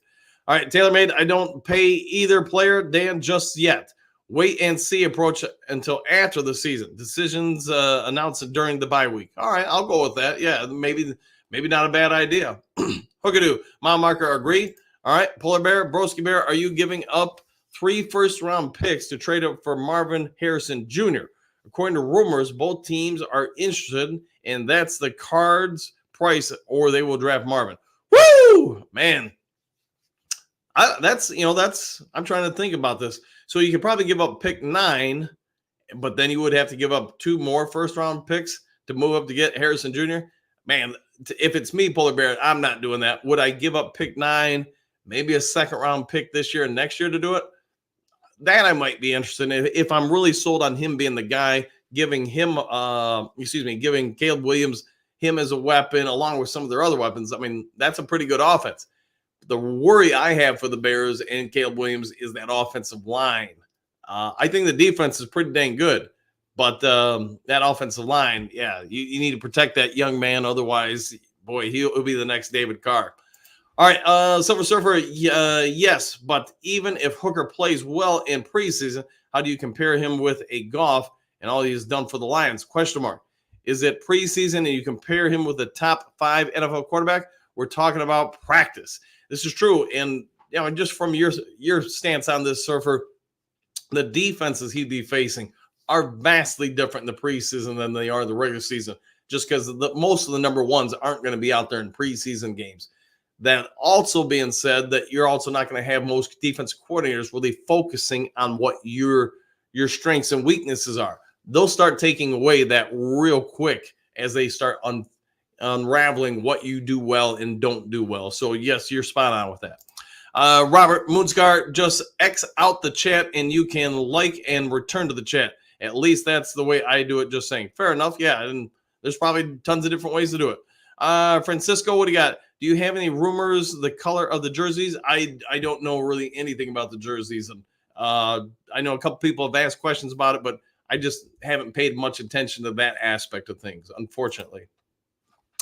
All right, TaylorMade, I don't pay either player, Dan, just yet. Wait and see approach until after the season. Decisions announced during the bye week. All right, I'll go with that. Yeah, maybe not a bad idea. Hookadoo, Mile Marker, agree. All right, Polar Bear, Broski Bear, are you giving up 3 first-round picks to trade up for Marvin Harrison Jr.? According to rumors, both teams are interested, and that's the Cards' price, or they will draft Marvin. Woo! Man, I'm trying to think about this. So you could probably give up pick 9, but then you would have to give up 2 more first-round picks to move up to get Harrison Jr. Man, if it's me, Polar Bear, I'm not doing that. Would I give up pick 9, maybe a second round pick this year and next year to do it? That I might be interested in if I'm really sold on him being the guy, giving him, giving Caleb Williams him as a weapon along with some of their other weapons. I mean, that's a pretty good offense. The worry I have for the Bears and Caleb Williams is that offensive line. I think the defense is pretty dang good, but that offensive line, yeah, you need to protect that young man. Otherwise, boy, he'll be the next David Carr. All right, Silver Surfer, yes, but even if Hooker plays well in preseason, how do you compare him with a Goff and all he's done for the Lions? Question mark. Is it preseason and you compare him with the top 5 NFL quarterback? We're talking about practice. This is true, and just from your stance on this, Surfer, the defenses he'd be facing are vastly different in the preseason than they are in the regular season, just because most of the number ones aren't going to be out there in preseason games. That also being said, that you're also not going to have most defensive coordinators really focusing on what your strengths and weaknesses are. They'll start taking away that real quick as they start unraveling what you do well and don't do well. So, yes, you're spot on with that. Robert Moonscar, just X out the chat and you can like and return to the chat. At least that's the way I do it, just saying. Fair enough, yeah, and there's probably tons of different ways to do it. Francisco, what do you got? Do you have any rumors, the color of the jerseys? I don't know really anything about the jerseys. And I know a couple people have asked questions about it, but I just haven't paid much attention to that aspect of things, unfortunately.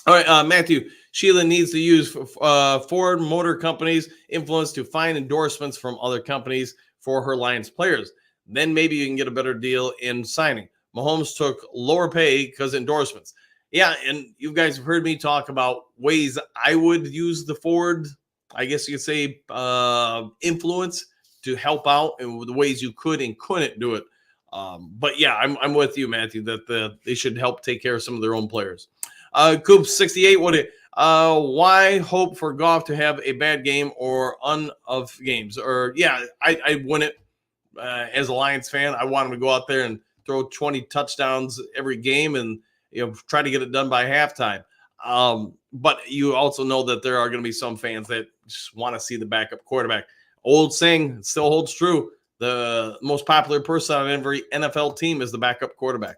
All right, Matthew, Sheila needs to use Ford Motor Company's influence to find endorsements from other companies for her Lions players. Then maybe you can get a better deal in signing. Mahomes took lower pay because endorsements. Yeah, and you guys have heard me talk about ways I would use the Ford, I guess you could say, influence to help out, and the ways you could and couldn't do it. But yeah, I'm with you, Matthew, that they should help take care of some of their own players. Coop 68, why hope for Goff to have a bad game or of games? Or yeah, I wouldn't. As a Lions fan, I want him to go out there and throw 20 touchdowns every game and try to get it done by halftime. But you also know that there are going to be some fans that just want to see the backup quarterback. Old saying still holds true. The most popular person on every NFL team is the backup quarterback.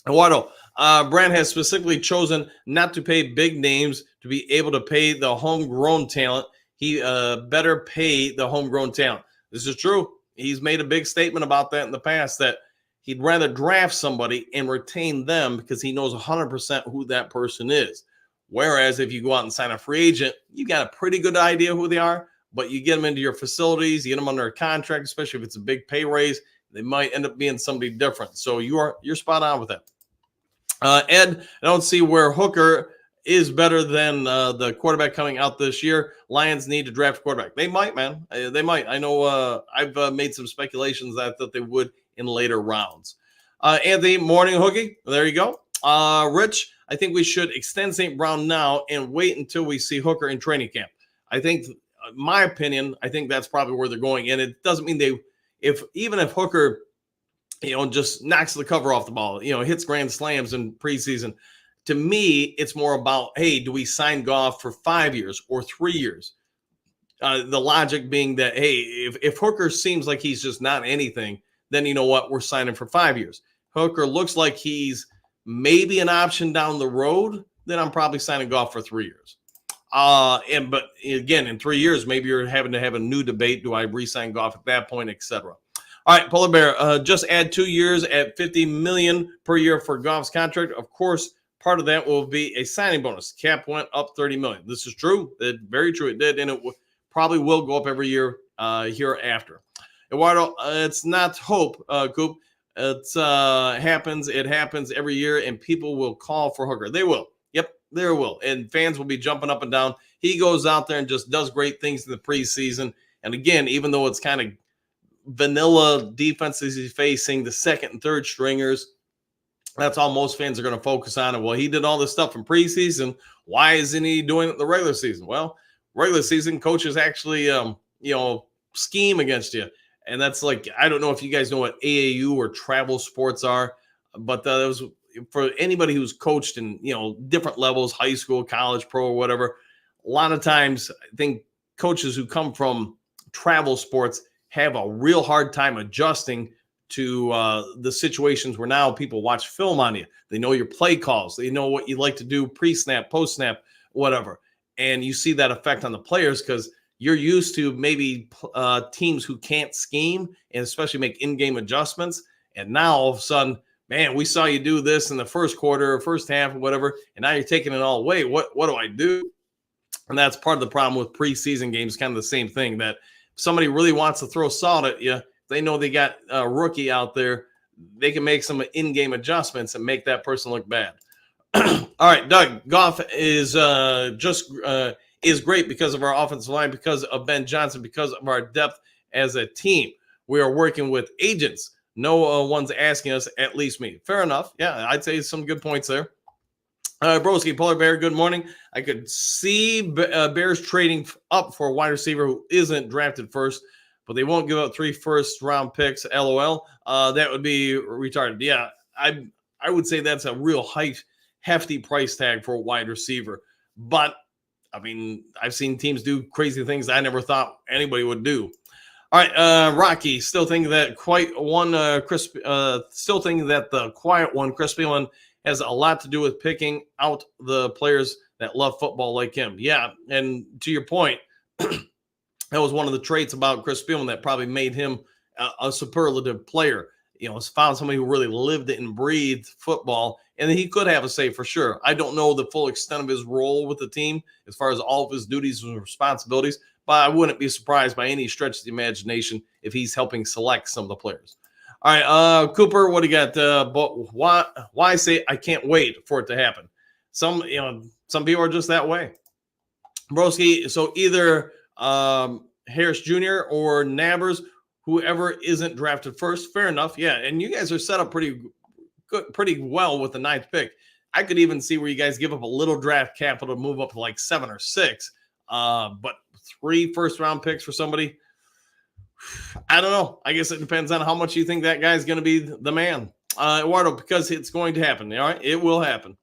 Eduardo, Brand has specifically chosen not to pay big names to be able to pay the homegrown talent. He better pay the homegrown talent. This is true. He's made a big statement about that in the past, that he'd rather draft somebody and retain them because he knows 100% who that person is. Whereas if you go out and sign a free agent, you got a pretty good idea who they are, but you get them into your facilities, you get them under a contract, especially if it's a big pay raise, they might end up being somebody different. So you're spot on with that. Ed, I don't see where Hooker is better than the quarterback coming out this year. Lions need to draft a quarterback. They might, man. They might. I know I've made some speculations that they would in later rounds. Anthony, morning, Hookie. There you go. Rich, I think we should extend St. Brown now and wait until we see Hooker in training camp. I think, my opinion, I think that's probably where they're going. And it doesn't mean even if Hooker, just knocks the cover off the ball, hits grand slams in preseason. To me, it's more about, hey, do we sign Goff for 5 years or 3 years? The logic being that, hey, if Hooker seems like he's just not anything, then you know what? We're signing for 5 years. Hooker looks like he's maybe an option down the road, then I'm probably signing Goff for 3 years. But again, in 3 years, maybe you're having to have a new debate. Do I re-sign Goff at that point, etc.? All right, Polar Bear, just add 2 years at $50 million per year for Goff's contract. Of course, part of that will be a signing bonus. Cap went up $30 million. This is true. Very true. It did, and it probably will go up every year hereafter. Eduardo, it's not hope, Coop. It happens. It happens every year, and people will call for Hooker. They will. Yep, they will. And fans will be jumping up and down. He goes out there and just does great things in the preseason. And again, even though it's kind of vanilla defenses he's facing, the second and third stringers, that's all most fans are going to focus on. And well, he did all this stuff in preseason. Why isn't he doing it in the regular season? Well, regular season coaches actually, scheme against you. And that's like, I don't know if you guys know what AAU or travel sports are, but for anybody who's coached in, different levels, high school, college, pro, or whatever, a lot of times I think coaches who come from travel sports have a real hard time adjusting to the situations where now people watch film on you. They know your play calls. They know what you like to do pre-snap, post-snap, whatever. And you see that effect on the players because you're used to maybe teams who can't scheme and especially make in-game adjustments. And now all of a sudden, man, we saw you do this in the first quarter or first half or whatever, and now you're taking it all away. What do I do? And that's part of the problem with preseason games, kind of the same thing, that if somebody really wants to throw salt at you, they know they got a rookie out there, they can make some in-game adjustments and make that person look bad. All right, Doug, Goff is great because of our offensive line, because of Ben Johnson, because of our depth as a team. We are working with agents. No one's asking us, at least me. Fair enough. Yeah, I'd say some good points there. Broski, Polar Bear, good morning. I could see Bears trading up for a wide receiver who isn't drafted first, but they won't give up 3 first-round picks, LOL. That would be retarded. Yeah, I would say that's a real hefty price tag for a wide receiver. But, I mean, I've seen teams do crazy things I never thought anybody would do. All right, Rocky, still thinking that the quiet one, Chris Spielman has a lot to do with picking out the players that love football like him. Yeah, and to your point, that was one of the traits about Chris Spielman that probably made him a superlative player. Found somebody who really lived it and breathed football, and he could have a say for sure. I don't know the full extent of his role with the team as far as all of his duties and responsibilities, but I wouldn't be surprised by any stretch of the imagination if he's helping select some of the players. All right, Cooper, what do you got? But why say I can't wait for it to happen? Some people are just that way. Broski, so either Harris Jr. or Nabbers, whoever isn't drafted first, fair enough. Yeah, and you guys are set up pretty well with the 9th pick. I could even see where you guys give up a little draft capital to move up to like 7 or 6. But 3 first-round picks for somebody, I don't know. I guess it depends on how much you think that guy's going to be the man. Eduardo, because it's going to happen. All right, it will happen.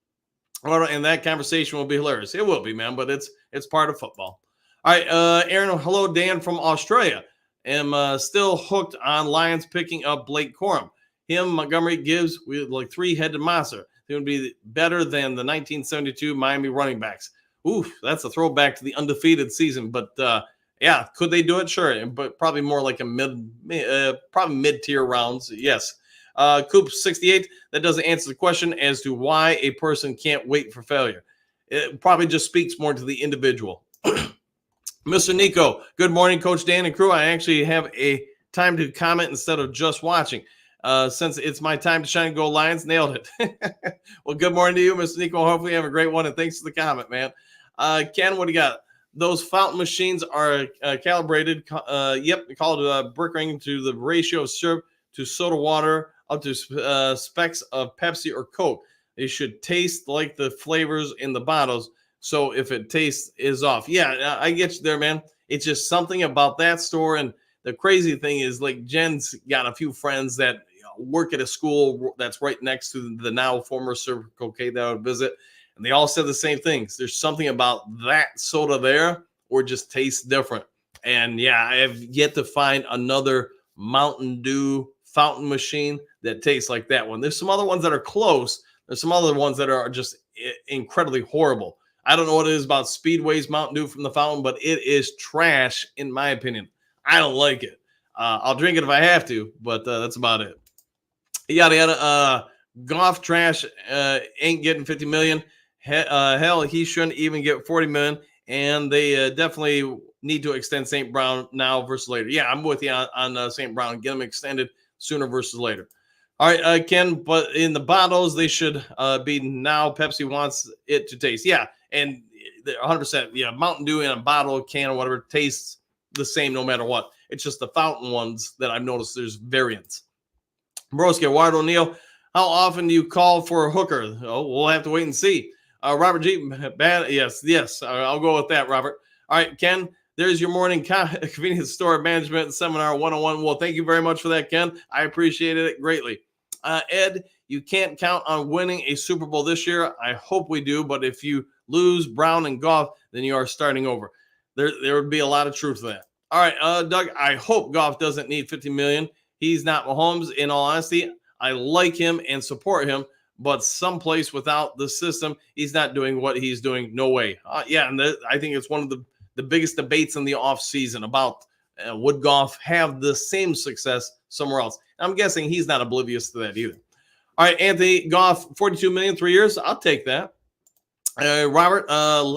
Eduardo, and that conversation will be hilarious. It will be, man, but it's part of football. All right, Aaron, hello, Dan from Australia. Am still hooked on Lions picking up Blake Corum. Montgomery Gibbs with like 3-headed monster. It would be better than the 1972 Miami running backs. Oof, that's a throwback to the undefeated season. But yeah, could they do it? Sure, but probably more like probably mid-tier rounds. Yes. Coop 68. That doesn't answer the question as to why a person can't wait for failure. It probably just speaks more to the individual. Mr. Nico, good morning, Coach Dan and crew. I actually have a time to comment instead of just watching. Since it's my time to shine, go Lions. Nailed it. Well, good morning to you, Mr. Nico. Hopefully you have a great one, and thanks for the comment, man. Ken, what do you got? Those fountain machines are calibrated. Called brick ring to the ratio of syrup to soda water up to specks of Pepsi or Coke. They should taste like the flavors in the bottles. So if it tastes is off. Yeah, I get you there, man. It's just something about that store. And the crazy thing is, like, Jen's got a few friends that work at a school that's right next to the now former Circle K that I would visit. And they all said the same things. There's something about that soda there or just tastes different. And yeah, I have yet to find another Mountain Dew fountain machine that tastes like that one. There's some other ones that are close. There's some other ones that are just incredibly horrible. I don't know what it is about Speedway's Mountain Dew from the fountain, but it is trash in my opinion. I don't like it. I'll drink it if I have to, but that's about it. Yada yada. Goff trash ain't getting 50 million. Hell, he shouldn't even get 40 million. And they definitely need to extend St. Brown now versus later. Yeah, I'm with you on St. Brown. Get him extended sooner versus later. All right, Ken, but in the bottles, they should be now. Pepsi wants it to taste. Yeah, and 100%. Yeah, Mountain Dew in a bottle, can, or whatever tastes the same no matter what. It's just the fountain ones that I've noticed there's variants. Broski, Eduardo O'Neill, how often do you call for a hooker? Oh, we'll have to wait and see. Robert G, bad. Yes. I'll go with that, Robert. All right, Ken, there's your morning convenience store management seminar 101. Well, thank you very much for that, Ken. I appreciated it greatly. Ed, You can't count on winning a Super Bowl this year. I hope we do, but if you lose Brown and Goff, then you are starting over. There would be a lot of truth to that. All right, Doug, I hope Goff doesn't need $50 million. He's not Mahomes. In all honesty, I like him and support him, but someplace without the system, he's not doing what he's doing. No way. And I think it's one of the biggest debates in the offseason about would Goff have the same success somewhere else. I'm guessing he's not oblivious to that either. All right, Anthony, Goff, $42 million, 3 years. I'll take that. Robert,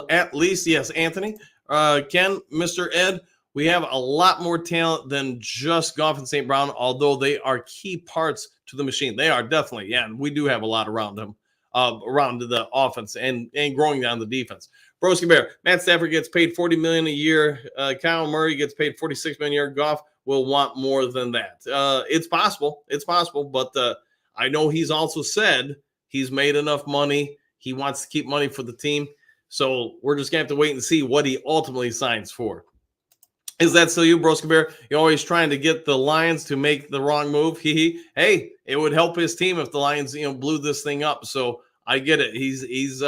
at least, yes, Anthony. Ken, Mr. Ed, we have a lot more talent than just Goff and St. Brown, although they are key parts to the machine. They are definitely, yeah, and we do have a lot around them, around the offense and growing down the defense. Broski Bear, Matt Stafford gets paid $40 million a year. Kyle Murray gets paid $46 million a year. Goff will want more than that. It's possible. It's possible, but I know he's also said he's made enough money. He wants to keep money for the team. So we're just going to have to wait and see what he ultimately signs for. Is that still you, Broski Bear? You're always trying to get the Lions to make the wrong move. Hey, it would help his team if the Lions, blew this thing up. So I get it. He's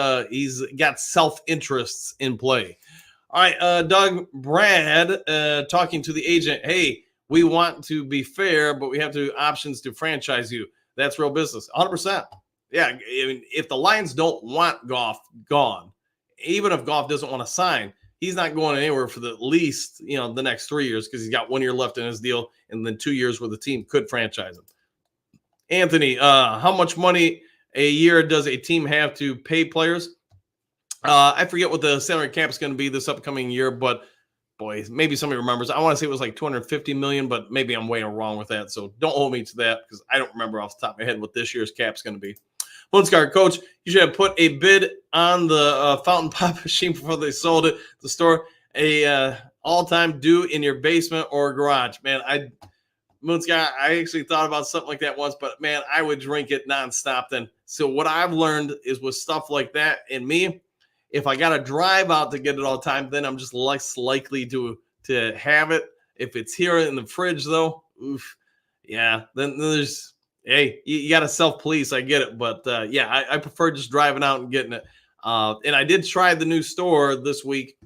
got self-interests in play. All right, Doug, Brad, talking to the agent. Hey, we want to be fair, but we have to options to franchise you. That's real business. 100%. Yeah, I mean, if the Lions don't want Goff gone, even if Goff doesn't want to sign, he's not going anywhere for the least, the next 3 years because he's got 1 year left in his deal and then 2 years where the team could franchise him. Anthony, how much money a year does a team have to pay players? I forget what the salary cap is going to be this upcoming year, but boy, maybe somebody remembers. I want to say it was like $250 million, but maybe I'm way wrong with that. So don't hold me to that because I don't remember off the top of my head what this year's cap is going to be. Bonescar, Coach, you should have put a bid on the fountain pop machine before they sold it to the store. A all-time do in your basement or garage. Man, Moonsky, I actually thought about something like that once, but man, I would drink it nonstop then. So what I've learned is with stuff like that, and me, if I got to drive out to get it all the time, then I'm just less likely to have it. If it's here in the fridge, though, then there's. Hey, you got to self-police. I get it. But, I prefer just driving out and getting it. And I did try the new store this week.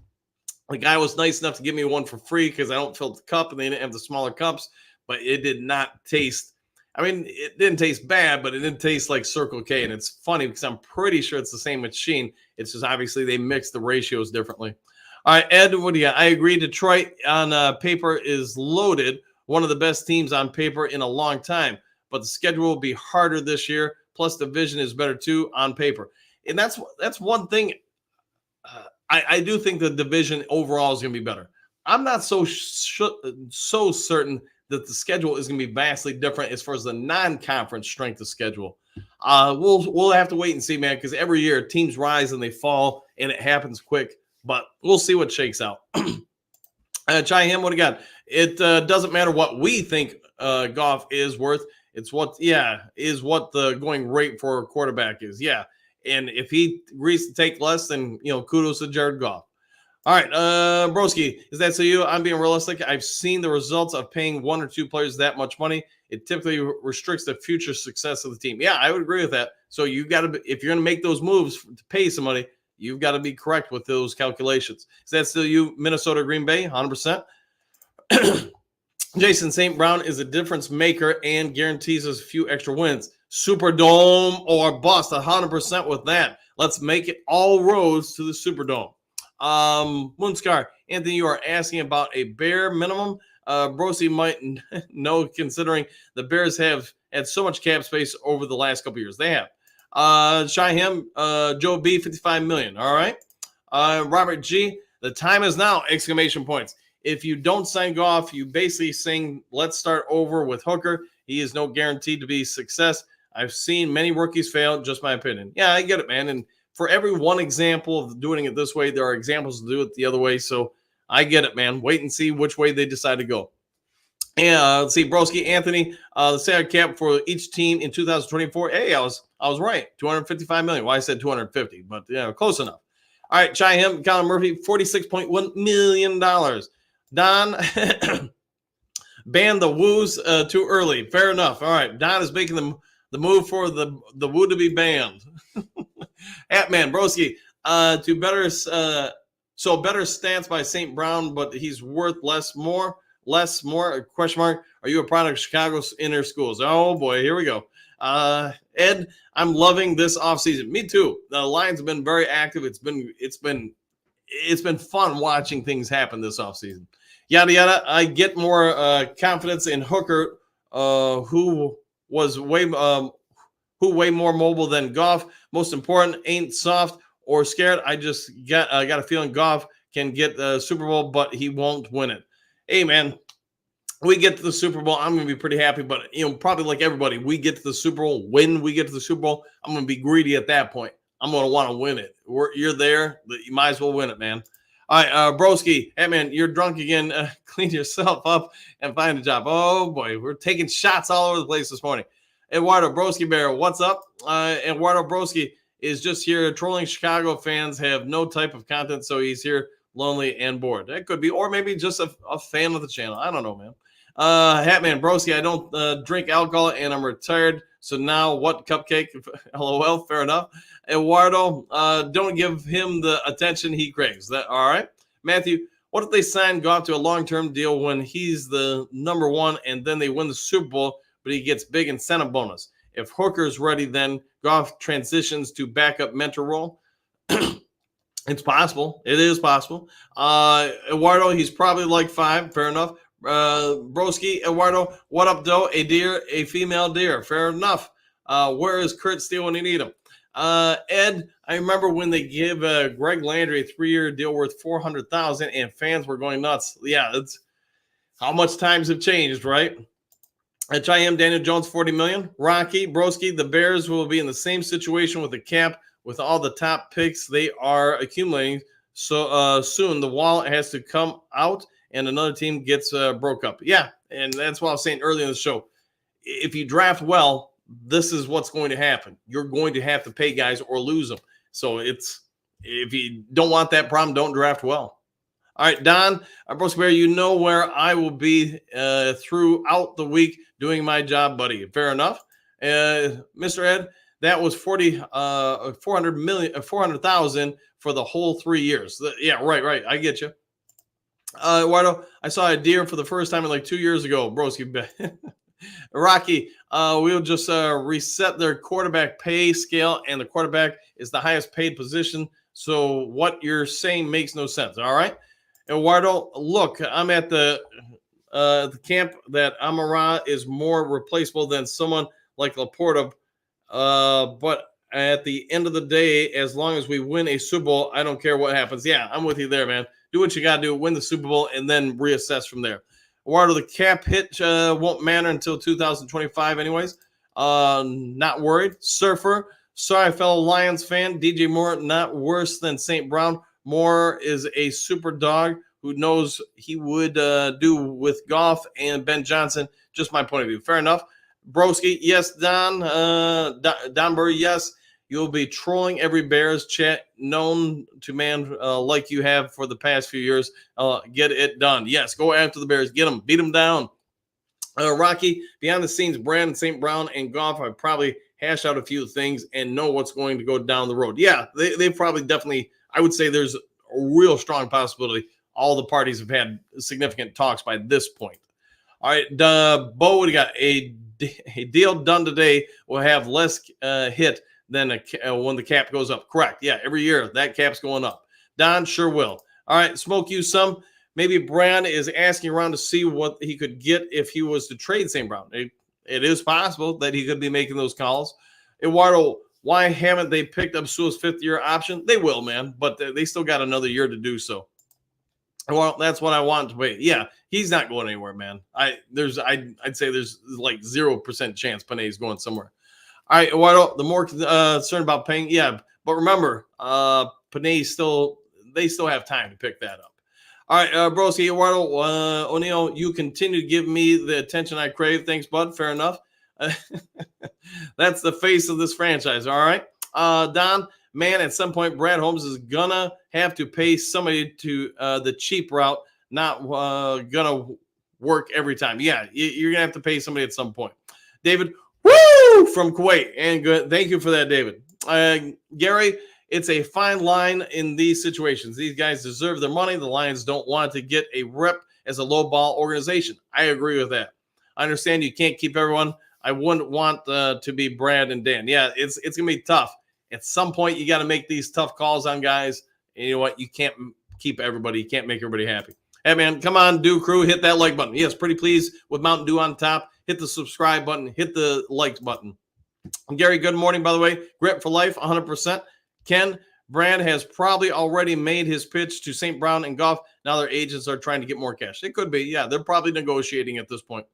The guy was nice enough to give me one for free because I don't fill the cup and they didn't have the smaller cups. But it did not taste – I mean, it didn't taste bad, but it didn't taste like Circle K. And it's funny because I'm pretty sure it's the same machine. It's just obviously they mix the ratios differently. All right, Ed, what do you got? I agree. Detroit on paper is loaded. One of the best teams on paper in a long time. But the schedule will be harder this year. Plus, the vision is better too on paper, and that's one thing. I do think the division overall is going to be better. I'm not so certain that the schedule is going to be vastly different as far as the non-conference strength of schedule. We'll have to wait and see, man, because every year teams rise and they fall, and it happens quick. But we'll see what shakes out. Chai Him, what do you got? It doesn't matter what we think Goff is worth. It's what the going rate for a quarterback is. Yeah. And if he agrees to take less, then, kudos to Jared Goff. All right. Broski, is that so you? I'm being realistic. I've seen the results of paying one or two players that much money. It typically restricts the future success of the team. Yeah, I would agree with that. So you got to, if you're going to make those moves to pay some money, you've got to be correct with those calculations. Is that still you, Minnesota, Green Bay? 100%. Jason, St. Brown is a difference maker and guarantees us a few extra wins. Superdome or bust, 100% with that. Let's make it all roads to the Superdome. Moonscar, Anthony, you are asking about a bare minimum. Brosi might know, considering the Bears have had so much cap space over the last couple years. They have. Shyham, Joe B, $55 million. All right. Robert G, the time is now! Exclamation points. If you don't sign Goff, you basically saying, let's start over with Hooker. He is no guaranteed to be success. I've seen many rookies fail, just my opinion. Yeah, I get it, man. And for every one example of doing it this way, there are examples to do it the other way. So I get it, man. Wait and see which way they decide to go. And let's see, Broski, Anthony, the salary cap for each team in 2024. Hey, I was right. $255 million. Well, I said 250, but close enough. All right, Chai Him, Colin Murphy, $46.1 million. Don, ban the woos too early. Fair enough. All right. Don is making The move for the Woo to be banned. Atman Broski, so better stance by St. Brown, but he's worth less more, question mark. Are you a product of Chicago's inner schools? Oh boy, here we go. Ed, I'm loving this offseason. Me too. The Lions have been very active. It's been fun watching things happen this offseason. Yada yada. I get more confidence in Hooker, who way more mobile than Goff. Most important, ain't soft or scared. I just got a feeling Goff can get the Super Bowl, but he won't win it. Hey man, we get to the Super Bowl, I'm going to be pretty happy. But probably like everybody, we get to the Super Bowl. When we get to the Super Bowl, I'm going to be greedy at that point. I'm going to want to win it. You're there, you might as well win it, man. All right, Broski, hey man, you're drunk again. Clean yourself up and find a job. Oh boy, we're taking shots all over the place this morning. Eduardo Broski Bear, what's up? Eduardo Broski is just here trolling Chicago fans, have no type of content, so he's here lonely and bored. That could be, or maybe just a fan of the channel. I don't know, man. Hatman Broski, I don't drink alcohol and I'm retired. So now what, cupcake? LOL, fair enough. Eduardo, don't give him the attention he craves. That all right? Matthew, what if they sign Goff to a long-term deal when he's the number one and then they win the Super Bowl, but he gets big incentive bonus? If Hooker's ready, then Goff transitions to backup mentor role. It's possible. It is possible. Eduardo, he's probably like 5. Fair enough. Broski, Eduardo, what up, though? A deer, a female deer. Fair enough. Where is Kurt Steele when you need him? Ed, I remember when they give Greg Landry a 3-year deal worth $400,000 and fans were going nuts. Yeah, it's how much times have changed, right? Him, Daniel Jones, $40 million. Rocky, Broski, the Bears will be in the same situation with the cap with all the top picks they are accumulating. So soon the wallet has to come out and another team gets broke up. Yeah, and that's what I was saying earlier in the show. If you draft well, this is what's going to happen. You're going to have to pay guys or lose them. So if you don't want that problem, don't draft well. All right, Don, Bruce Bear, you know where I will be throughout the week doing my job, buddy. Fair enough. Mr. Ed, that was 400,000 for the whole 3 years. Yeah, right. I get you. Eduardo, I saw a deer for the first time in like 2 years ago. Broski, Rocky, we'll just reset their quarterback pay scale, and the quarterback is the highest paid position. So what you're saying makes no sense. All right, Eduardo, look, I'm at the camp that Amara is more replaceable than someone like Laporta. But at the end of the day, as long as we win a Super Bowl, I don't care what happens. Yeah, I'm with you there, man. Do what you got to do, win the Super Bowl, and then reassess from there. Eduardo, the cap hit won't matter until 2025 anyways. Not worried. Surfer, sorry, fellow Lions fan. DJ Moore, not worse than St. Brown. Moore is a super dog who knows he would do with Goff and Ben Johnson. Just my point of view. Fair enough. Broski, yes. Don Burr, yes. You'll be trolling every Bears chat known to man like you have for the past few years. Get it done. Yes, go after the Bears. Get them. Beat them down. Rocky, behind the scenes, Brandon, St. Brown, and Goff, I probably hash out a few things and know what's going to go down the road. Yeah, they probably definitely, I would say there's a real strong possibility all the parties have had significant talks by this point. All right, Bo, we got a deal done today. Will have less hit than when the cap goes up. Correct. Yeah, every year that cap's going up. Don sure will. All right, smoke you some. Maybe Brand is asking around to see what he could get if he was to trade St. Brown. It is possible that he could be making those calls. Eduardo, why haven't they picked up Sewell's 5th-year option? They will, man, but they still got another year to do so. Well, that's what I want to wait. Yeah, he's not going anywhere, man. I'd say there's like 0% chance Panay's going somewhere. All right, Eduardo, the more concerned about paying, yeah, but remember, Panay they still have time to pick that up. All right, Broski, Eduardo, O'Neill, you continue to give me the attention I crave. Thanks, bud. Fair enough. That's the face of this franchise. All right, Don, man, at some point, Brad Holmes is gonna have to pay somebody to the cheap route, not gonna work every time. Yeah, you're gonna have to pay somebody at some point. David, woo! Woo! From Kuwait. And good. Thank you for that, David. Gary, it's a fine line in these situations. These guys deserve their money. The Lions don't want to get a rep as a low ball organization. I agree with that. I understand you can't keep everyone. I wouldn't want to be Brad and Dan. Yeah, it's going to be tough. At some point, you got to make these tough calls on guys. And you know what? You can't keep everybody. You can't make everybody happy. Hey, man, come on, Dew Crew. Hit that like button. Yes, pretty pleased with Mountain Dew on top. Hit the subscribe button. Hit the like button. Gary, good morning, by the way. Grit for life, 100%. Ken, Brad has probably already made his pitch to St. Brown and Goff. Now their agents are trying to get more cash. It could be. Yeah, they're probably negotiating at this point.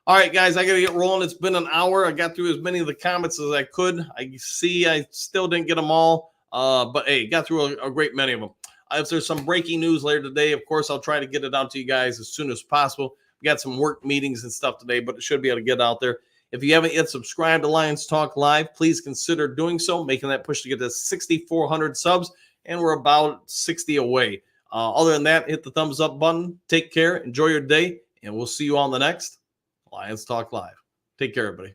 All right, guys, I got to get rolling. It's been an hour. I got through as many of the comments as I could. I see I still didn't get them all, but, hey, got through a great many of them. If there's some breaking news later today, of course, I'll try to get it out to you guys as soon as possible. We got some work meetings and stuff today, but it should be able to get out there. If you haven't yet subscribed to Lions Talk Live, please consider doing so, making that push to get to 6,400 subs, and we're about 60 away. Other than that, hit the thumbs up button. Take care. Enjoy your day, and we'll see you on the next Lions Talk Live. Take care, everybody.